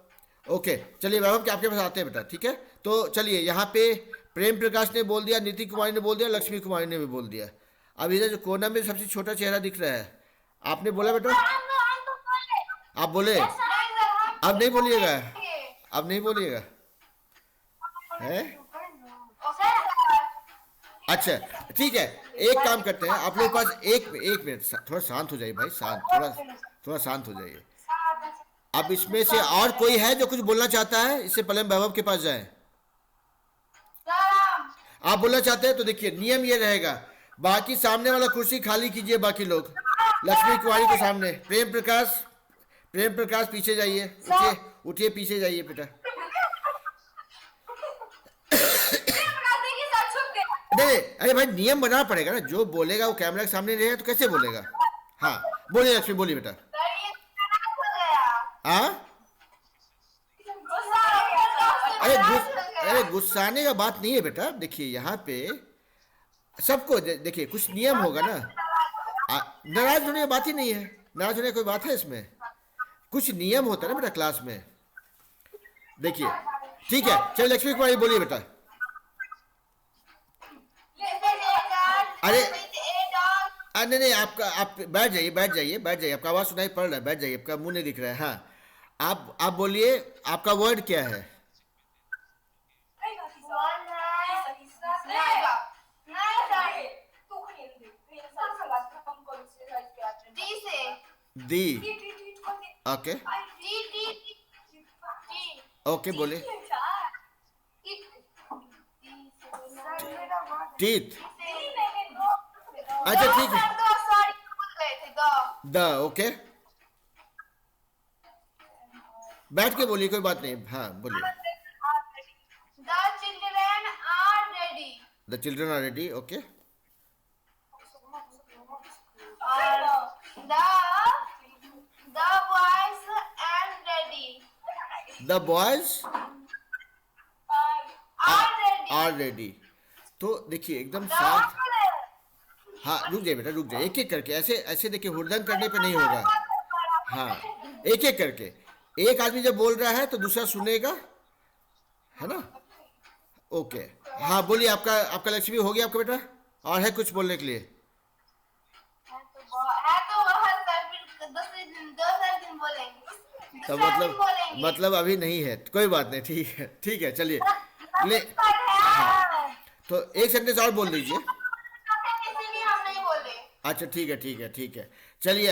ओके चलिए वैभव के आपके पास आते हैं बेटा, ठीक है? तो चलिए यहाँ पे प्रेम प्रकाश ने बोल दिया, नीति कुमारी ने बोल दिया, लक्ष्मी कुमारी ने भी बोल दिया। अब इधर जो कोना में सबसे छोटा चेहरा दिख रहा है, आपने बोला बेटा? आप बोले? अब नहीं बोलिएगा, अब नहीं बोलिएगा, है? अच्छा ठीक है, एक काम करते हैं, आप लोग के पास एक मिनट, थोड़ा शांत हो जाइए भाई, थोड़ा शांत हो जाइए। अब इसमें से और कोई है जो कुछ बोलना चाहता है? इससे पहले हम वैभव के पास जाएं। आप बोलना चाहते हैं तो देखिए नियम ये रहेगा, बाकी सामने वाला कुर्सी खाली कीजिए, बाकी लोग लक्ष्मी कुमारी के सामने। प्रेम प्रकाश पीछे जाइए, उठिए पीछे जाइए बेटा। नहीं अरे भाई नियम बनाना पड़ेगा ना, जो बोलेगा वो कैमरा के सामने रहेगा तो कैसे बोलेगा? हाँ बोलिए लक्ष्मी, बोलिए बेटा। हाँ अरे गुस्साने का बात नहीं है बेटा, देखिए यहाँ पे सबको देखिए कुछ नियम होगा ना, नाराज होने की बात ही नहीं है, नाराज होने की कोई बात है इसमें? कुछ नियम होता है ना बेटा क्लास में, देखिए ठीक है? चलिए लक्ष्मी कुमारी बोलिए बेटा। अरे नहीं आप बैठ जाइए, आपका आवाज़ सुनाई पड़ रहा है, बैठ जाइए, आपका मुंह नहीं दिख रहा है। हाँ आप बोलिए, आपका वर्ड क्या है? दी। ओके ओके बोलिए। टीथ, अच्छा ठीक है। द, ओके बैठ के बोलिए, कोई बात नहीं। हाँ बोलिए। The children are ready, okay. The boys are ready। तो देखिए एकदम शांत। हाँ रुक जाइए बेटा, रुक जाइए, एक एक करके, ऐसे देखिए हुड़दंग करने पे नहीं होगा। हाँ एक एक करके, एक आदमी जब बोल रहा है तो दूसरा सुनेगा, है ना? ओके हाँ बोलिए। आपका लक्ष्मी हो गया आपका बेटा, और है कुछ बोलने के लिए? तो मतलब अभी नहीं है, कोई बात नहीं, ठीक है चलिए ले। हाँ तो एक सेंटेंस और बोल दीजिए। अच्छा ठीक है चलिए।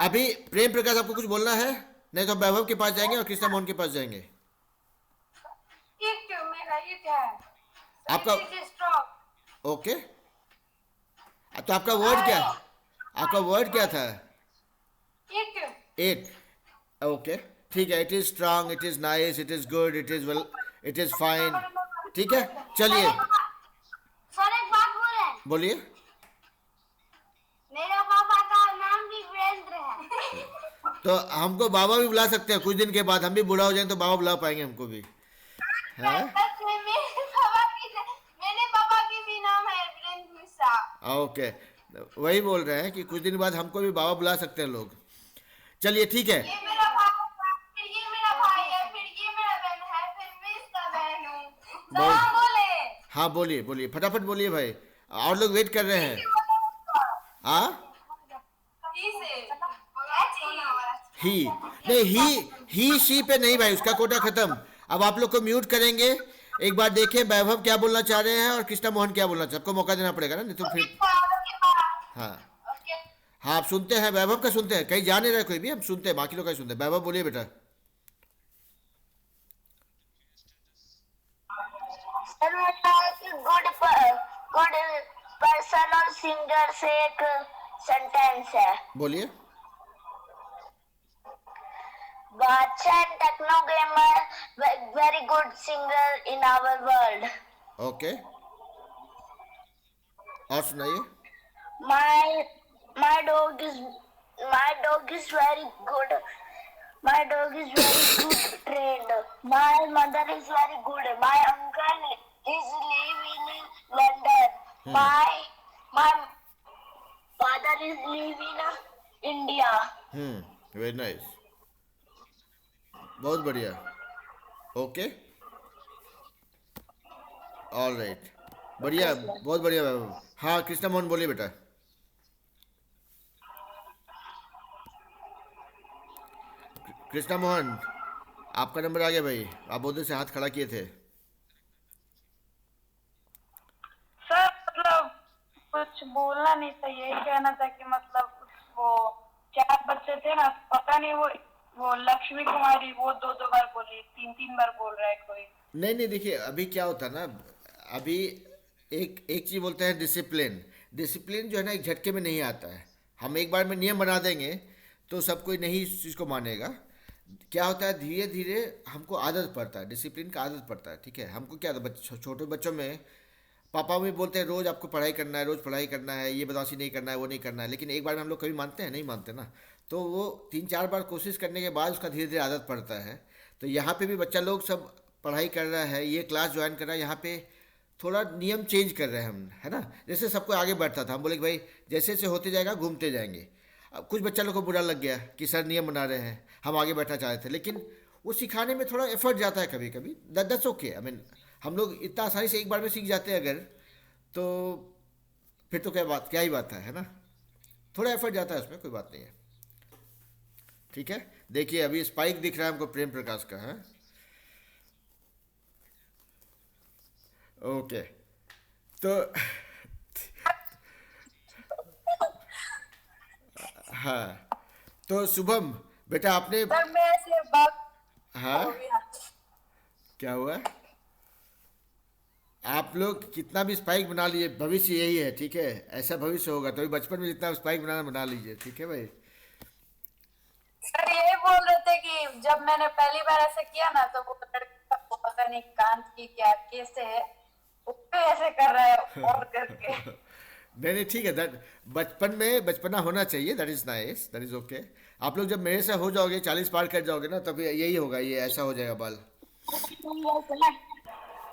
अभी प्रेम प्रकाश आपको कुछ बोलना है? नहीं तो वैभव के पास जाएंगे और कृष्णा मोहन के पास जाएंगे। आपका ओके, तो आपका वर्ड क्या था? एट, ओके ठीक है। It is strong, it is nice, it is good, it is well, it is fine, ठीक है चलिए। सर एक बात बोले, बोलिए। मेरे पापा का नाम भी तो हमको बाबा भी बुला सकते हैं कुछ दिन के बाद, हम भी बूढ़ा हो जाएंगे तो बाबा बुला पाएंगे हमको भी, है? मेरे पापा की भी नाम है वीरेंद्र मिश्रा। ओके, वही बोल रहे हैं कि कुछ दिन बाद हमको भी बाबा बुला सकते हैं लोग। चलिए ठीक है। ये मेरा भाई, फिर ये मेरा भाई है, फिर ये मेरा बहन है, फिर मैं इसका बहन हूँ। तो बहुत- हम बोले हाँ बोलिए बोलिए, फटाफट बोलिए भाई, और लोग वेट कर रहे हैं। हाँ, ही से ही नहीं, ही शी पे नहीं भाई, उसका कोटा खत्म। अब आप लोग को म्यूट करेंगे, एक बार देखें वैभव क्या बोलना चाह रहे हैं और कृष्णा मोहन क्या बोलना चाह रहे हैं, सबको मौका देना पड़ेगा ना, नहीं तो फिर। हाँ हाँ, आप सुनते हैं वैभव का, सुनते हैं, कहीं जा नहीं रहे कोई भी, हम सुनते हैं, बाकी लोग का सुनते हैं। वैभव बोलिए बेटा। गुड पर्सन और सिंगर से एक सेंटेंस है। बोलिए। Badshah and Techno Gamer very good singer in our world. Okay, और सुनाइए। My dog is very good. My dog is very good trained. My mother is very good. My uncle is living in London. My father is living in India. Very nice, बहुत बढ़िया। Okay, all right, बढ़िया, बहुत बढ़िया वैभव। हाँ कृष्णा मोहन बोलिए बेटा। कृष्णा मोहन, आपका number आ गया भाई, आप बहुत देर से हाथ खड़ा किए थे। सर मतलब कुछ बोलना नहीं था, यही कहना था कि मतलब वो 4 बच्चे थे ना, पता नहीं वो लक्ष्मी कुमारी वो 2 बार बोली, 3 बार बोल रहा है कोई। नहीं नहीं, देखिए अभी क्या होता है ना, अभी एक चीज़ बोलते हैं डिसिप्लिन। डिसिप्लिन जो है ना एक झटके में नहीं आता है, हम एक बार में नियम बना देंगे तो सब कोई नहीं इस चीज़ को मानेगा। क्या होता है, धीरे धीरे हमको आदत पड़ता है, डिसिप्लिन का आदत पड़ता है, ठीक है। हमको क्या छोटे बच्चों में पापा भी बोलते हैं रोज़ आपको पढ़ाई करना है, रोज़ पढ़ाई करना है, ये बदमाशी नहीं करना है, वो नहीं करना है, लेकिन एक बार में हम लोग कभी मानते हैं, नहीं मानते ना। तो वो 3-4 बार कोशिश करने के बाद उसका धीरे धीरे आदत पड़ता है। तो यहाँ पे भी बच्चा लोग सब पढ़ाई कर रहा है, ये क्लास ज्वाइन कर रहा है, यहाँ पे थोड़ा नियम चेंज कर रहे हैं हम, है ना। जैसे सबको आगे बढ़ता था, हम बोले कि भाई जैसे जैसे होते जाएगा घूमते जाएंगे। अब कुछ बच्चा लोग को बुरा लग गया कि सर नियम बना रहे हैं, हम आगे बैठना चाहते थे, लेकिन वो सिखाने में थोड़ा एफर्ट जाता है कभी कभी। दैट्स ओके, आई मीन हम लोग इतना आसानी से एक बार में सीख जाते हैं अगर, तो फिर तो क्या ही बात है ना। थोड़ा एफर्ट जाता है उसमें, कोई बात नहीं है, ठीक है। देखिए अभी स्पाइक दिख रहा है हमको प्रेम प्रकाश का, है ओके। तो हाँ, तो शुभम बेटा आपने, सर मैं ऐसे बात हाँ क्या हुआ, आप लोग कितना भी स्पाइक बना लिए, भविष्य यही है, ठीक है। ऐसा भविष्य होगा, तो बचपन में जितना स्पाइक बनाना बना लीजिए, ठीक है भाई। सर यही बोल रहे थे कि जब मैंने पहली बार ऐसे किया ना, तो वो लड़का को पता नहीं कांत की क्या कैसे है, वो भी ऐसे कर रहा है और करके। नहीं ठीक है, दैट बचपन में बचपना होना चाहिए, that is nice, that is okay. आप लोग जब मेरे से हो जाओगे, 40 पार कर जाओगे ना, तब यही होगा, ये ऐसा हो जाएगा बाल।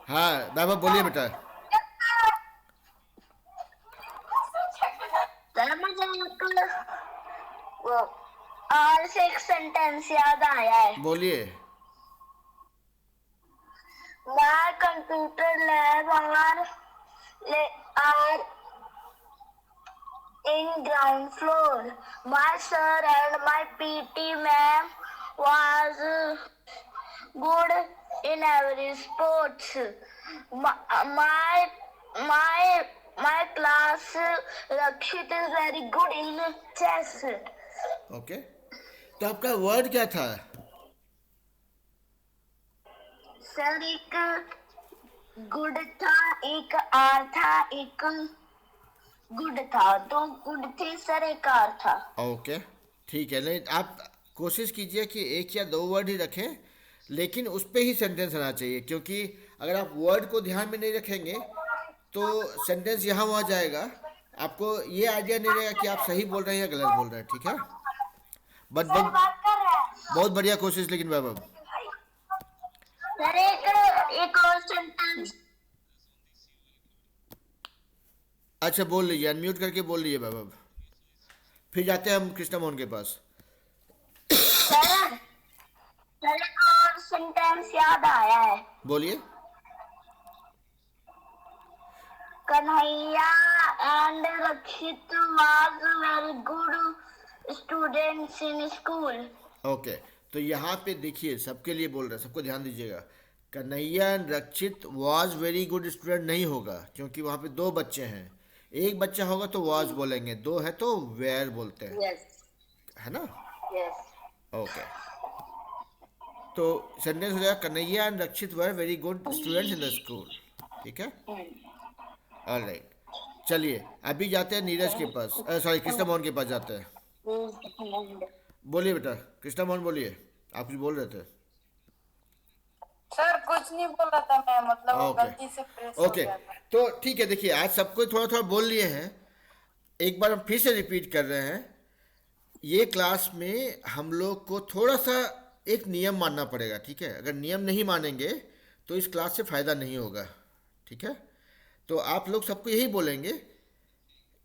हाँ वैभव बोलिए बेटा। सर मुझे वो और से एक सेंटेंस याद आया है। बोलिए। My computer lab are in ground floor. My sir and my PT ma'am was good in every sports. My class Rakshit is very good in chess. Okay, तो आपका वर्ड क्या था? सर एक गुड था, एक आर था, एक good था, 2 गुड थे सर, एक आर था। ओके ठीक है, नहीं आप कोशिश कीजिए कि 1 या 2 वर्ड ही रखें, लेकिन उस पर ही सेंटेंस आना चाहिए, क्योंकि अगर आप वर्ड को ध्यान में नहीं रखेंगे तो सेंटेंस यहाँ वहाँ जाएगा, आपको ये आइडिया नहीं रहेगा कि आप सही बोल रहे हैं या गलत बोल रहे हैं, ठीक है। बट सर बात कर रहा है। बहुत बढ़िया कोशिश लेकिन वैभव। सर एक और सेंटेंस। अच्छा बोल लीजिए, अनम्यूट करके बोल लीजिए वैभव, फिर जाते हैं हम कृष्णा मोहन के पास। सर एक और सेंटेंस याद आया है। बोलिए। Kanhaiya and Rakshit was very good students in school. Okay, तो यहाँ पे देखिए सबके लिए बोल रहे हैं, सबको ध्यान दीजिएगा। Kanhaiya and Rakshit was very good student नहीं होगा, क्योंकि वहाँ पे दो बच्चे हैं। एक बच्चा होगा तो वाज बोलेंगे, दो है तो वेयर बोलते हैं, यस है ना। यस। ओके, तो सेंटेंस हो जाएगा Kanhaiya and Rakshit were very good students in the school. ठीक है, ऑलराइट। चलिए अभी जाते हैं नीरज के पास, सॉरी कृष्णा मोहन के पास जाते हैं। बोलिए बेटा, कृष्णा मोहन बोलिए, आप कुछ बोल रहे थे। सर कुछ नहीं बोला था मैं, मतलब वो ओके गलती से प्रेस हो ओके, गया था। तो ठीक है। देखिए आज सबको थोड़ा थोड़ा बोल लिए हैं, एक बार हम फिर से रिपीट कर रहे हैं। ये क्लास में हम लोग को थोड़ा सा एक नियम मानना पड़ेगा, ठीक है। अगर नियम नहीं मानेंगे तो इस क्लास से फ़ायदा नहीं होगा, ठीक है। तो आप लोग सबको यही बोलेंगे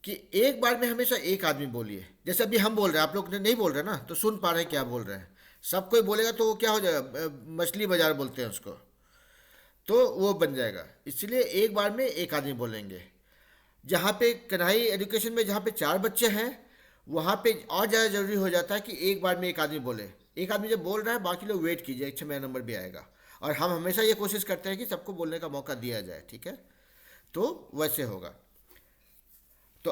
कि एक बार में हमेशा एक आदमी बोलिए। जैसे अभी हम बोल रहे हैं, आप लोग नहीं बोल रहे ना, तो सुन पा रहे हैं क्या बोल रहे हैं। सब कोई बोलेगा तो वो क्या हो जाएगा, मछली बाजार बोलते हैं उसको, तो वो बन जाएगा। इसलिए एक बार में एक आदमी बोलेंगे। जहाँ पे कन्हई एजुकेशन में जहाँ पे 4 बच्चे हैं, वहाँ पे और ज़्यादा ज़रूरी हो जाता है कि एक बार में एक आदमी बोले। एक आदमी जब बोल रहा है, बाकी लोग वेट कीजिए, अच्छा मेरा नंबर भी आएगा। और हम हमेशा ये कोशिश करते हैं कि सबको बोलने का मौका दिया जाए, ठीक है। तो वैसे होगा। तो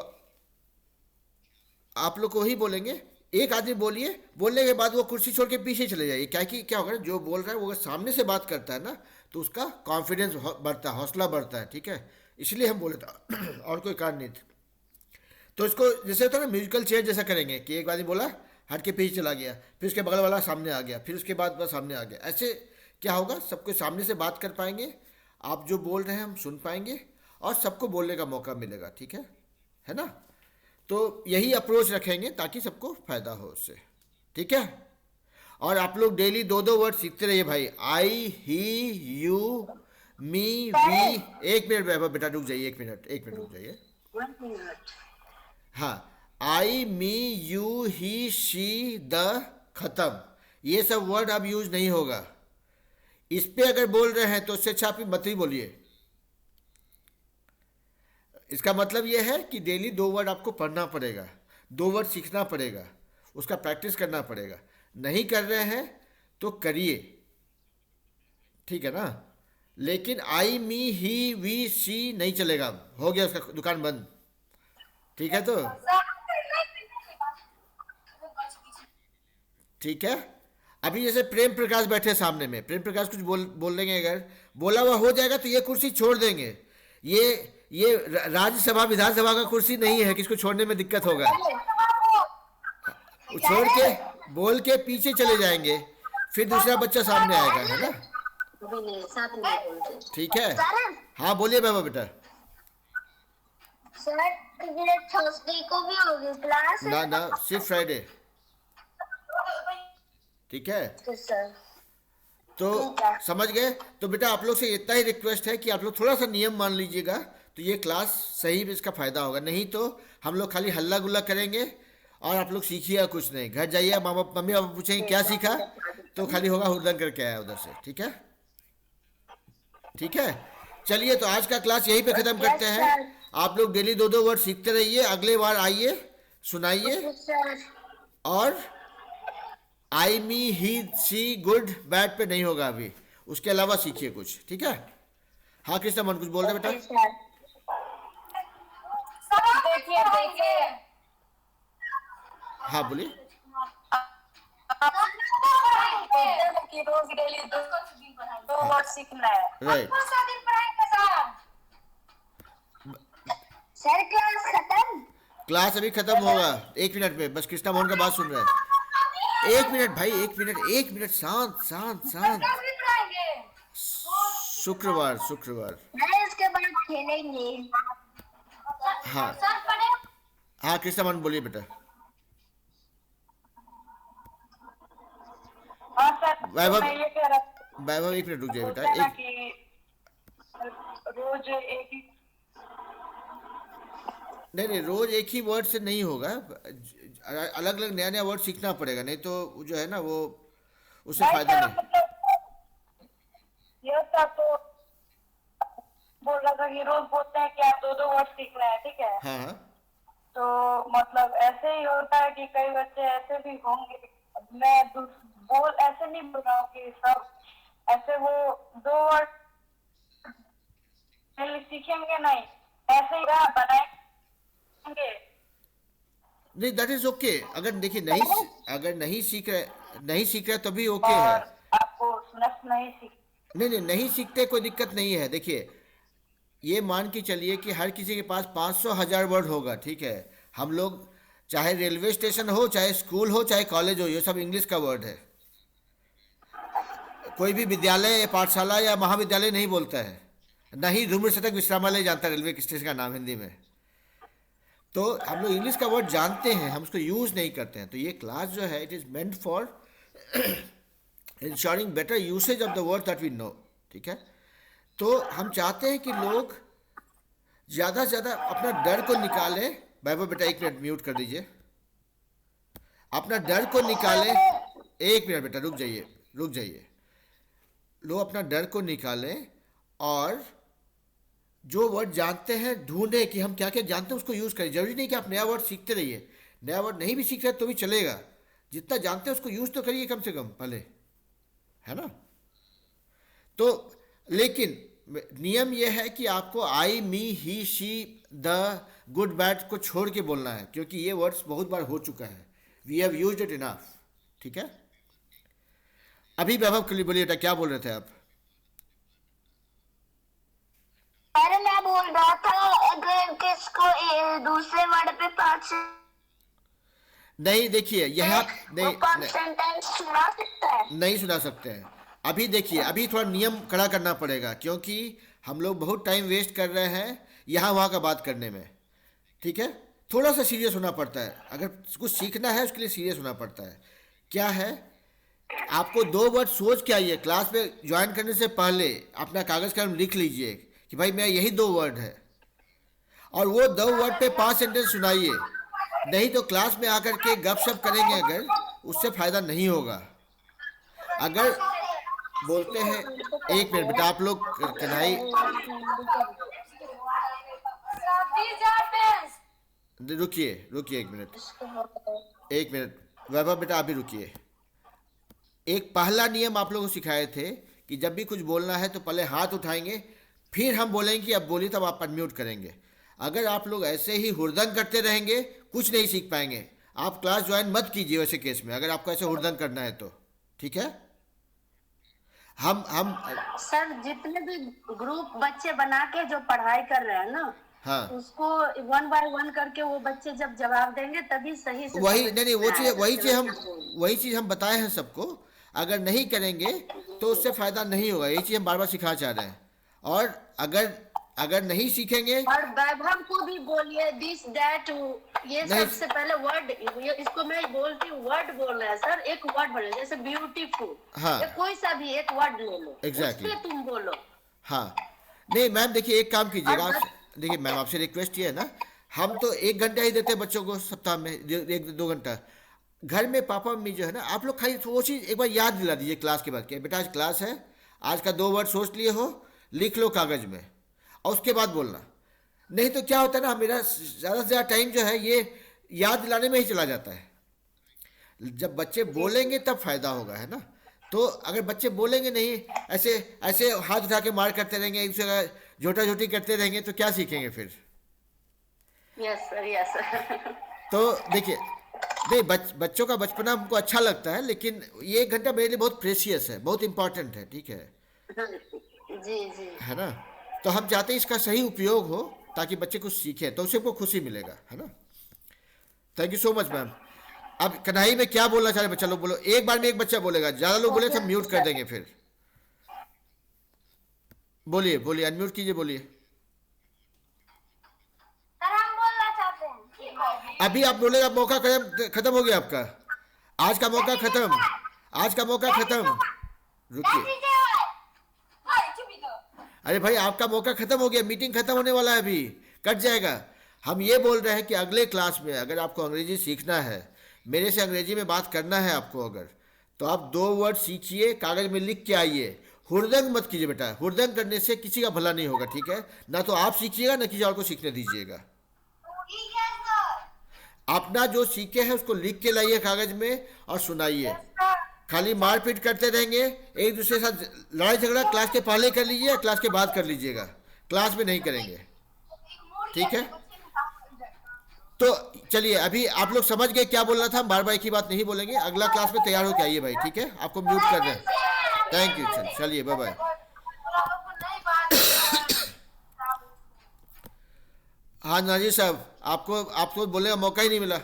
आप लोग को ही बोलेंगे, एक आदमी बोलिए, बोलने के बाद वो कुर्सी छोड़ के पीछे चले जाइए। क्या कि क्या होगा, जो बोल रहा है वो अगर सामने से बात करता है ना, तो उसका कॉन्फिडेंस बढ़ता है, हौसला बढ़ता है, ठीक है। इसलिए हम बोले था, और कोई कारण नहीं था। तो इसको जैसे होता है ना, म्यूजिकल चेयर जैसा करेंगे कि एक आदमी बोला, हट के पीछे चला गया, फिर उसके बगल वाला सामने आ गया, फिर उसके बाद वह सामने आ गया। ऐसे क्या होगा, सबको सामने से बात कर पाएंगे, आप जो बोल रहे हैं हम सुन पाएंगे, और सबको बोलने का मौका मिलेगा, ठीक है ना। तो यही अप्रोच रखेंगे ताकि सबको फायदा हो उससे, ठीक है। और आप लोग डेली 2-2 वर्ड सीखते रहिए भाई। आई, ही, यू, मी, वी। एक मिनट वैभव बेटा रुक जाइए, एक मिनट रुक जाइए। 1 मिनट। हाँ, आई, मी, यू, ही, शी, द, खत्म, ये सब वर्ड अब यूज नहीं होगा। इस पे अगर बोल रहे हैं तो उससे अच्छा आप मत ही बोलिए। इसका मतलब यह है कि डेली 2 वर्ड आपको पढ़ना पड़ेगा, 2 वर्ड सीखना पड़ेगा, उसका प्रैक्टिस करना पड़ेगा। नहीं कर रहे हैं तो करिए, ठीक है ना। लेकिन आई, मी, ही, वी, शी नहीं चलेगा, हो गया उसका दुकान बंद, ठीक है। तो ठीक है। अभी जैसे प्रेम प्रकाश बैठे सामने में, प्रेम प्रकाश कुछ बोल देंगे, अगर बोला हुआ हो जाएगा तो ये कुर्सी छोड़ देंगे। ये राज्यसभा विधानसभा का कुर्सी नहीं है, किसको छोड़ने में दिक्कत होगा। छोड़ के बोल के पीछे चले जाएंगे, फिर दूसरा बच्चा सामने आएगा, है ना। ठीक है, हाँ बोलिए बाबा बेटा। सर ये थर्सडे को भी होगी क्लास? ना सिर्फ फ्राइडे, ठीक है। सर तो समझ गए। तो बेटा आप लोग से इतना ही रिक्वेस्ट है कि आप लोग थोड़ा सा नियम मान लीजिएगा, तो ये क्लास सही में इसका फ़ायदा होगा। नहीं तो हम लोग खाली हल्ला गुल्ला करेंगे और आप लोग सीखिएगा कुछ नहीं। घर जाइए, मम्मी पापा पूछेंगे क्या सीखा, तो खाली होगा हुड़दंग करके आया उधर से, ठीक है। ठीक है, चलिए तो आज का क्लास यहीं पे ख़त्म करते हैं। आप लोग डेली 2-2 वर्ड सीखते रहिए, अगले बार आइए सुनाइए। और आई, मी, ही, सी, गुड, बैड पे नहीं होगा अभी, उसके अलावा सीखिए कुछ, ठीक है। हाँ कृष्णा मन कुछ बोल रहे बेटा। देखिए हाँ बोलिए। कि रोज डेली 2 वर्ड सीखना है। राइट, सर क्लास खत्म? क्लास अभी खत्म होगा 1 मिनट में, बस कृष्णा मोहन का बात सुन रहे हैं। 1 मिनट भाई, 1 मिनट, शांत। शुक्रवार नहीं, इसके बाद खेलेंगे। हाँ कृष्णा मोहन बोलिए बेटा। वैभव मैं ये कह रहा था वैभव एक मिनट रुक जाइए बोलते बेटा, हैं ना एक कि रोज एक ही नहीं नहीं, रोज एक ही वर्ड से नहीं होगा, अलग अलग नया नया वर्ड सीखना पड़ेगा, नहीं तो जो है ना वो उससे नहीं फायदा सर, नहीं। मतलब ये था तो बोल रहा था कि रोज बोलते हैं कि आप दो दो वर्ड सीखना है, ठीक है। हाँ हाँ, तो मतलब ऐसे ही होता है कि कई बच्चे ऐसे भी होंगे, मैं बोल ऐसे नहीं बोल रहा हूँ कि सब ऐसे वो दो वर्ड सीखेंगे नहीं, ऐसे ही बनाएंगे। नहीं दैट इज ओके, अगर देखिए अगर नहीं सीख रहे तभी ओके है। और आपको नस नहीं सीख नहीं नहीं, नहीं सीखते कोई दिक्कत नहीं है। देखिए ये मान के चलिए कि हर किसी के पास 500,000 वर्ड होगा, ठीक है। हम लोग चाहे रेलवे स्टेशन हो, चाहे स्कूल हो, चाहे कॉलेज हो, ये सब इंग्लिश का वर्ड है। कोई भी विद्यालय या पाठशाला या महाविद्यालय नहीं बोलता है, न ही धूम्र शतक विश्रामालय जानता रेलवे स्टेशन का नाम हिंदी में। तो हम लोग इंग्लिश का वर्ड जानते हैं, हम उसको यूज़ नहीं करते हैं। तो ये क्लास जो है it is meant for ensuring better usage of the word that we know, ठीक है। तो हम चाहते हैं कि लोग ज़्यादा से ज़्यादा अपना डर को निकालें। वैभव बेटा एक मिनट म्यूट कर दीजिए, अपना डर को निकालें। एक मिनट बेटा रुक जाइए। लोग अपना डर को निकालें और जो वर्ड जानते हैं ढूंढें कि हम क्या क्या जानते हैं, उसको यूज़ करें। जरूरी नहीं कि आप नया वर्ड सीखते रहिए, नया वर्ड नहीं भी सीख रहे तो भी चलेगा। जितना जानते हैं उसको यूज़ तो करिए कम से कम पहले, है ना। तो लेकिन नियम यह है कि आपको आई, मी, ही, शी, द, गुड, बैड को छोड़ के बोलना है, क्योंकि ये वर्ड्स बहुत बार हो चुका है। We have used it enough, ठीक है। अभी वैभव के लिए बोलिए बेटा, क्या बोल रहे थे आप? अरे मैं बोल रहा था अगर किसको दूसरे वर्ड पे पांच नहीं देखिए यहाँ वो पांच सेंटेंस सुना सकता है। नहीं सुना सकते हैं। अभी देखिए, अभी थोड़ा नियम कड़ा करना पड़ेगा, क्योंकि हम लोग बहुत टाइम वेस्ट कर रहे हैं यहाँ वहाँ का बात करने में, ठीक है। थोड़ा सा सीरियस होना पड़ता है, अगर कुछ सीखना है उसके लिए सीरियस होना पड़ता है। क्या है, आपको 2 वर्ड सोच के आइए, क्लास में ज्वाइन करने से पहले अपना कागज़ कलम लिख लीजिए कि भाई मैं यही 2 वर्ड है, और वो 2 वर्ड पे 5 सेंटेंस सुनाइए। नहीं तो क्लास में आकर के गपशप करेंगे अगर, उससे फ़ायदा नहीं होगा। अगर बोलते हैं, एक मिनट बेटा आप लोग कन्हाई रुकिए एक मिनट वैभव बेटा अभी रुकिए। एक पहला नियम आप लोगों को सिखाए थे कि जब भी कुछ बोलना है तो पहले हाथ उठाएंगे, फिर हम बोलेंगे कि अब बोलिए, तब आप अनम्यूट करेंगे। अगर आप लोग ऐसे ही हुड़दंग करते रहेंगे कुछ नहीं सीख पाएंगे। आप क्लास ज्वाइन मत कीजिए वैसे केस में, अगर आपको ऐसे हुड़दंग करना है तो, ठीक है। हम सर जितने भी ग्रुप बच्चे बना के जो पढ़ाई कर रहे हैं ना, हाँ उसको 1 बाय 1 करके वो बच्चे जब जवाब देंगे तभी सही से वही समझ नहीं में आएगा वही चीज़ हम बताए हैं सबको। अगर नहीं करेंगे तो उससे फायदा नहीं होगा, यही चीज़ हम बार बार सिखा चाह रहे हैं। और अगर नहीं सीखेंगे, और वैभव को भी बोलिए दिस दैट, ये नहीं। सबसे पहले वर्ड, इसको मैं बोलती हूँ वर्ड बोल रहा है सर, एक वर्ड बोले जैसे ब्यूटीफुल, हाँ। कोई सा भी एक वर्ड ले लो, Exactly. उस पे तुम बोलो। हाँ नहीं मैम देखिए, एक काम कीजिएगा, देखिए मैम आपसे रिक्वेस्ट ये है ना, हम तो 1 घंटा ही देते हैं बच्चों को सप्ताह में, 1-2 घंटा। घर में पापा मम्मी जो है ना, आप लोग खाली वो चीज़ एक बार याद दिला दीजिए क्लास के बाद के, बेटा आज क्लास है, आज का 2 वर्ड सोच लिए हो, लिख लो कागज़ में, और उसके बाद बोलना। नहीं तो क्या होता है ना, मेरा ज़्यादा से ज़्यादा टाइम जो है ये याद दिलाने में ही चला जाता है। जब बच्चे बोलेंगे तब फायदा होगा, है ना। तो अगर बच्चे बोलेंगे नहीं, ऐसे ऐसे हाथ उठा के मार करते रहेंगे, एक दूसरे का झोटा झोटी करते रहेंगे, तो क्या सीखेंगे फिर। Yes sir, yes sir. तो देखिए, नहीं बच्चों का बचपना हमको अच्छा लगता है, लेकिन ये 1 घंटा मेरे लिए बहुत प्रेशियस है, बहुत इंपॉर्टेंट है, ठीक है, जी जी। है ना। तो हम चाहते हैं इसका सही उपयोग हो ताकि बच्चे कुछ सीखें, तो उसे को खुशी मिलेगा, है ना। Thank you so much ma'am. अब कन्हाई में क्या बोलना चाह रहे बच्चा लोग, बोलो। एक बार में एक बच्चा बोलेगा, ज़्यादा लोग बोले तो हम म्यूट कर देंगे फिर। बोलिए अनम्यूट कीजिए, बोलिए। सर हम बोलना चाहते हैं। अभी आप बोलेगा, मौका खत्म हो गया आपका, आज का मौका खत्म। रुकिए। अरे भाई आपका मौका खत्म हो गया, मीटिंग खत्म होने वाला है, अभी कट जाएगा। हम ये बोल रहे हैं कि अगले क्लास में अगर आपको अंग्रेजी सीखना है, मेरे से अंग्रेजी में बात करना है आपको अगर, तो आप 2 वर्ड सीखिए, कागज में लिख के आइए। हुड़दंग मत कीजिए बेटा, हुड़दंग करने से किसी का भला नहीं होगा, ठीक है ना? तो आप सीखिएगा ना किसी और को सीखने दीजिएगा। अपना जो सीखे हैं उसको लिख के लाइए कागज में और सुनाइए। खाली मारपीट करते रहेंगे, एक दूसरे के साथ लड़ाई झगड़ा क्लास के पहले कर लीजिए, क्लास के बाद कर लीजिएगा, क्लास में नहीं करेंगे, ठीक है? तो चलिए, अभी आप लोग समझ गए क्या बोलना था, बार बार एक ही बात नहीं बोलेंगे। अगला क्लास में तैयार होकर आइए भाई, ठीक है? आपको म्यूट कर रहे हैं। थैंक यू, चलिए बाय बाय। हाँ नाजिर साहब, आपको बोलने का मौका ही नहीं मिला।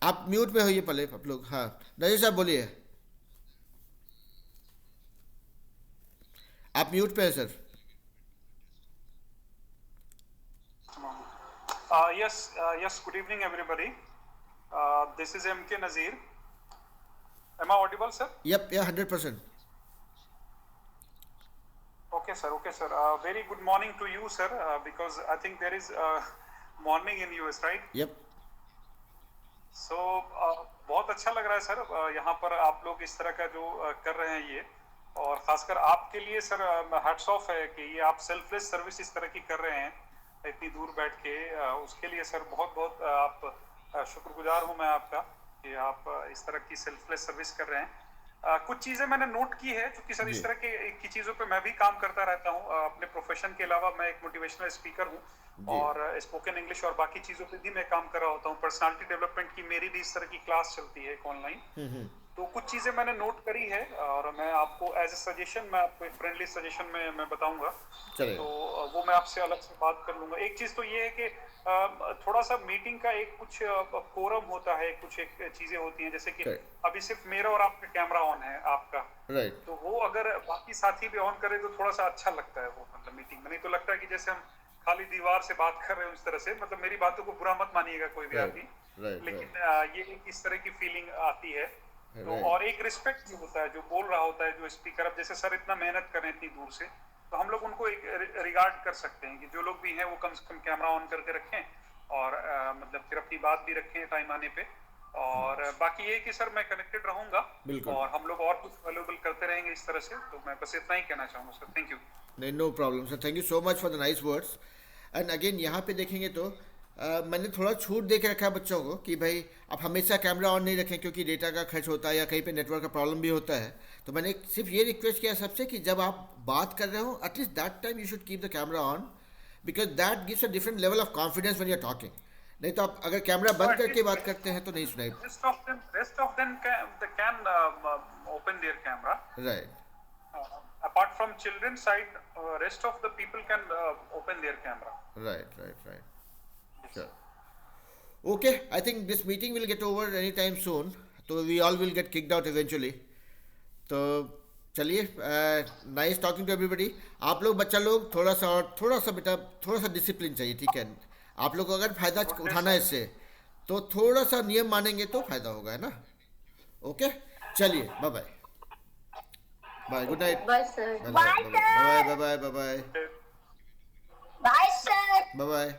आप म्यूट में होइए पहले आप लोग। हाँ नाजिर साहब बोलिए, आप म्यूट पे हैं sir. Yes, good evening, everybody. This is MK Nazir. Am I audible, sir? Yep, yeah, 100%. Okay, sir. Very good morning to you, sir, because I think there is morning in US, right? Yep. So, बहुत अच्छा लग रहा है sir, यहाँ पर आप लोग इस तरह का जो कर रहे हैं ये, और खासकर आपके लिए सर हैट्स ऑफ है कि ये आप सेल्फलेस सर्विस इस तरह की कर रहे हैं इतनी दूर बैठ के। उसके लिए सर बहुत बहुत आप शुक्रगुजार हूँ मैं आपका कि आप इस तरह की सेल्फलेस सर्विस कर रहे हैं। कुछ चीज़ें मैंने नोट की है क्योंकि सर इस तरह की चीज़ों पे मैं भी काम करता रहता हूँ अपने प्रोफेशन के अलावा। मैं एक मोटिवेशनल स्पीकर हूँ और स्पोकन इंग्लिश और बाकी चीज़ों पे भी मैं काम कर रहा होता हूँ। पर्सनालिटी डेवलपमेंट की मेरी भी इस तरह की क्लास चलती है ऑनलाइन। तो कुछ चीज़ें मैंने नोट करी है और मैं आपको एज ए सजेशन, मैं आपको एक फ्रेंडली सजेशन में मैं बताऊंगा, तो वो मैं आपसे अलग से बात कर लूंगा। एक चीज़ तो ये है कि थोड़ा सा मीटिंग का एक कुछ कोरम होता है, कुछ एक चीज़ें होती हैं, जैसे कि अभी सिर्फ मेरा और आपका कैमरा ऑन है आपका, तो वो अगर बाकी साथी भी ऑन करे तो थोड़ा सा अच्छा लगता है वो, मतलब मीटिंग में। नहीं तो लगता है कि जैसे हम खाली दीवार से बात कर रहे हैं उस तरह से। मतलब मेरी बातों को बुरा मत मानिएगा कोई भी आदमी, लेकिन ये एक इस तरह की फीलिंग आती है। तो और एक रिस्पेक्ट भी होता है जो बोल रहा होता है, जो स्पीकर। अब जैसे सर इतना मेहनत कर रहे हैं इतनी दूर से, तो हम लोग उनको एक रिगार्ड कर सकते हैं कि जो लोग भी हैं वो कम से कम कैमरा ऑन करके रखें और मतलब फिर अपनी बात भी रखें टाइम आने पे। और बाकी ये कि सर मैं कनेक्टेड रहूंगा और हम लोग और कुछ अवेलेबल करते रहेंगे इस तरह से। तो मैं बस इतना ही कहना चाहूँगा सर। Thank you. नहीं, no problem sir, thank you so much for the nice words. And again यहाँ पे देखेंगे तो मैंने थोड़ा छूट दे के रखा है बच्चों को कि भाई आप हमेशा कैमरा ऑन नहीं रखें क्योंकि डेटा का खर्च होता है या कहीं पे नेटवर्क का प्रॉब्लम भी होता है। तो मैंने सिर्फ ये रिक्वेस्ट किया सबसे कि जब आप बात कर रहे हो at least that time you should keep the camera on, because that gives a different level of confidence when you are talking. नहीं तो आप अगर कैमरा बंद करके बात करते हैं तो नहीं सुनाई। Rest of them can open their camera. Right. Apart from children's side, rest of the people can open their camera. Right. Sure. Okay, I think this meeting will get over anytime soon. So we all will get kicked out eventually. तो चलिए, nice talking to everybody. आप लोग बच्चा लोग थोड़ा सा बेटा थोड़ा सा डिसिप्लिन चाहिए, ठीक है? आप लोग को अगर फायदा उठाना है इससे तो थोड़ा सा नियम मानेंगे तो फायदा होगा, है ना? ओके, चलिए bye bye. Bye, good night. Bye sir. Bye bye bye bye bye Bye, sir. Bye bye.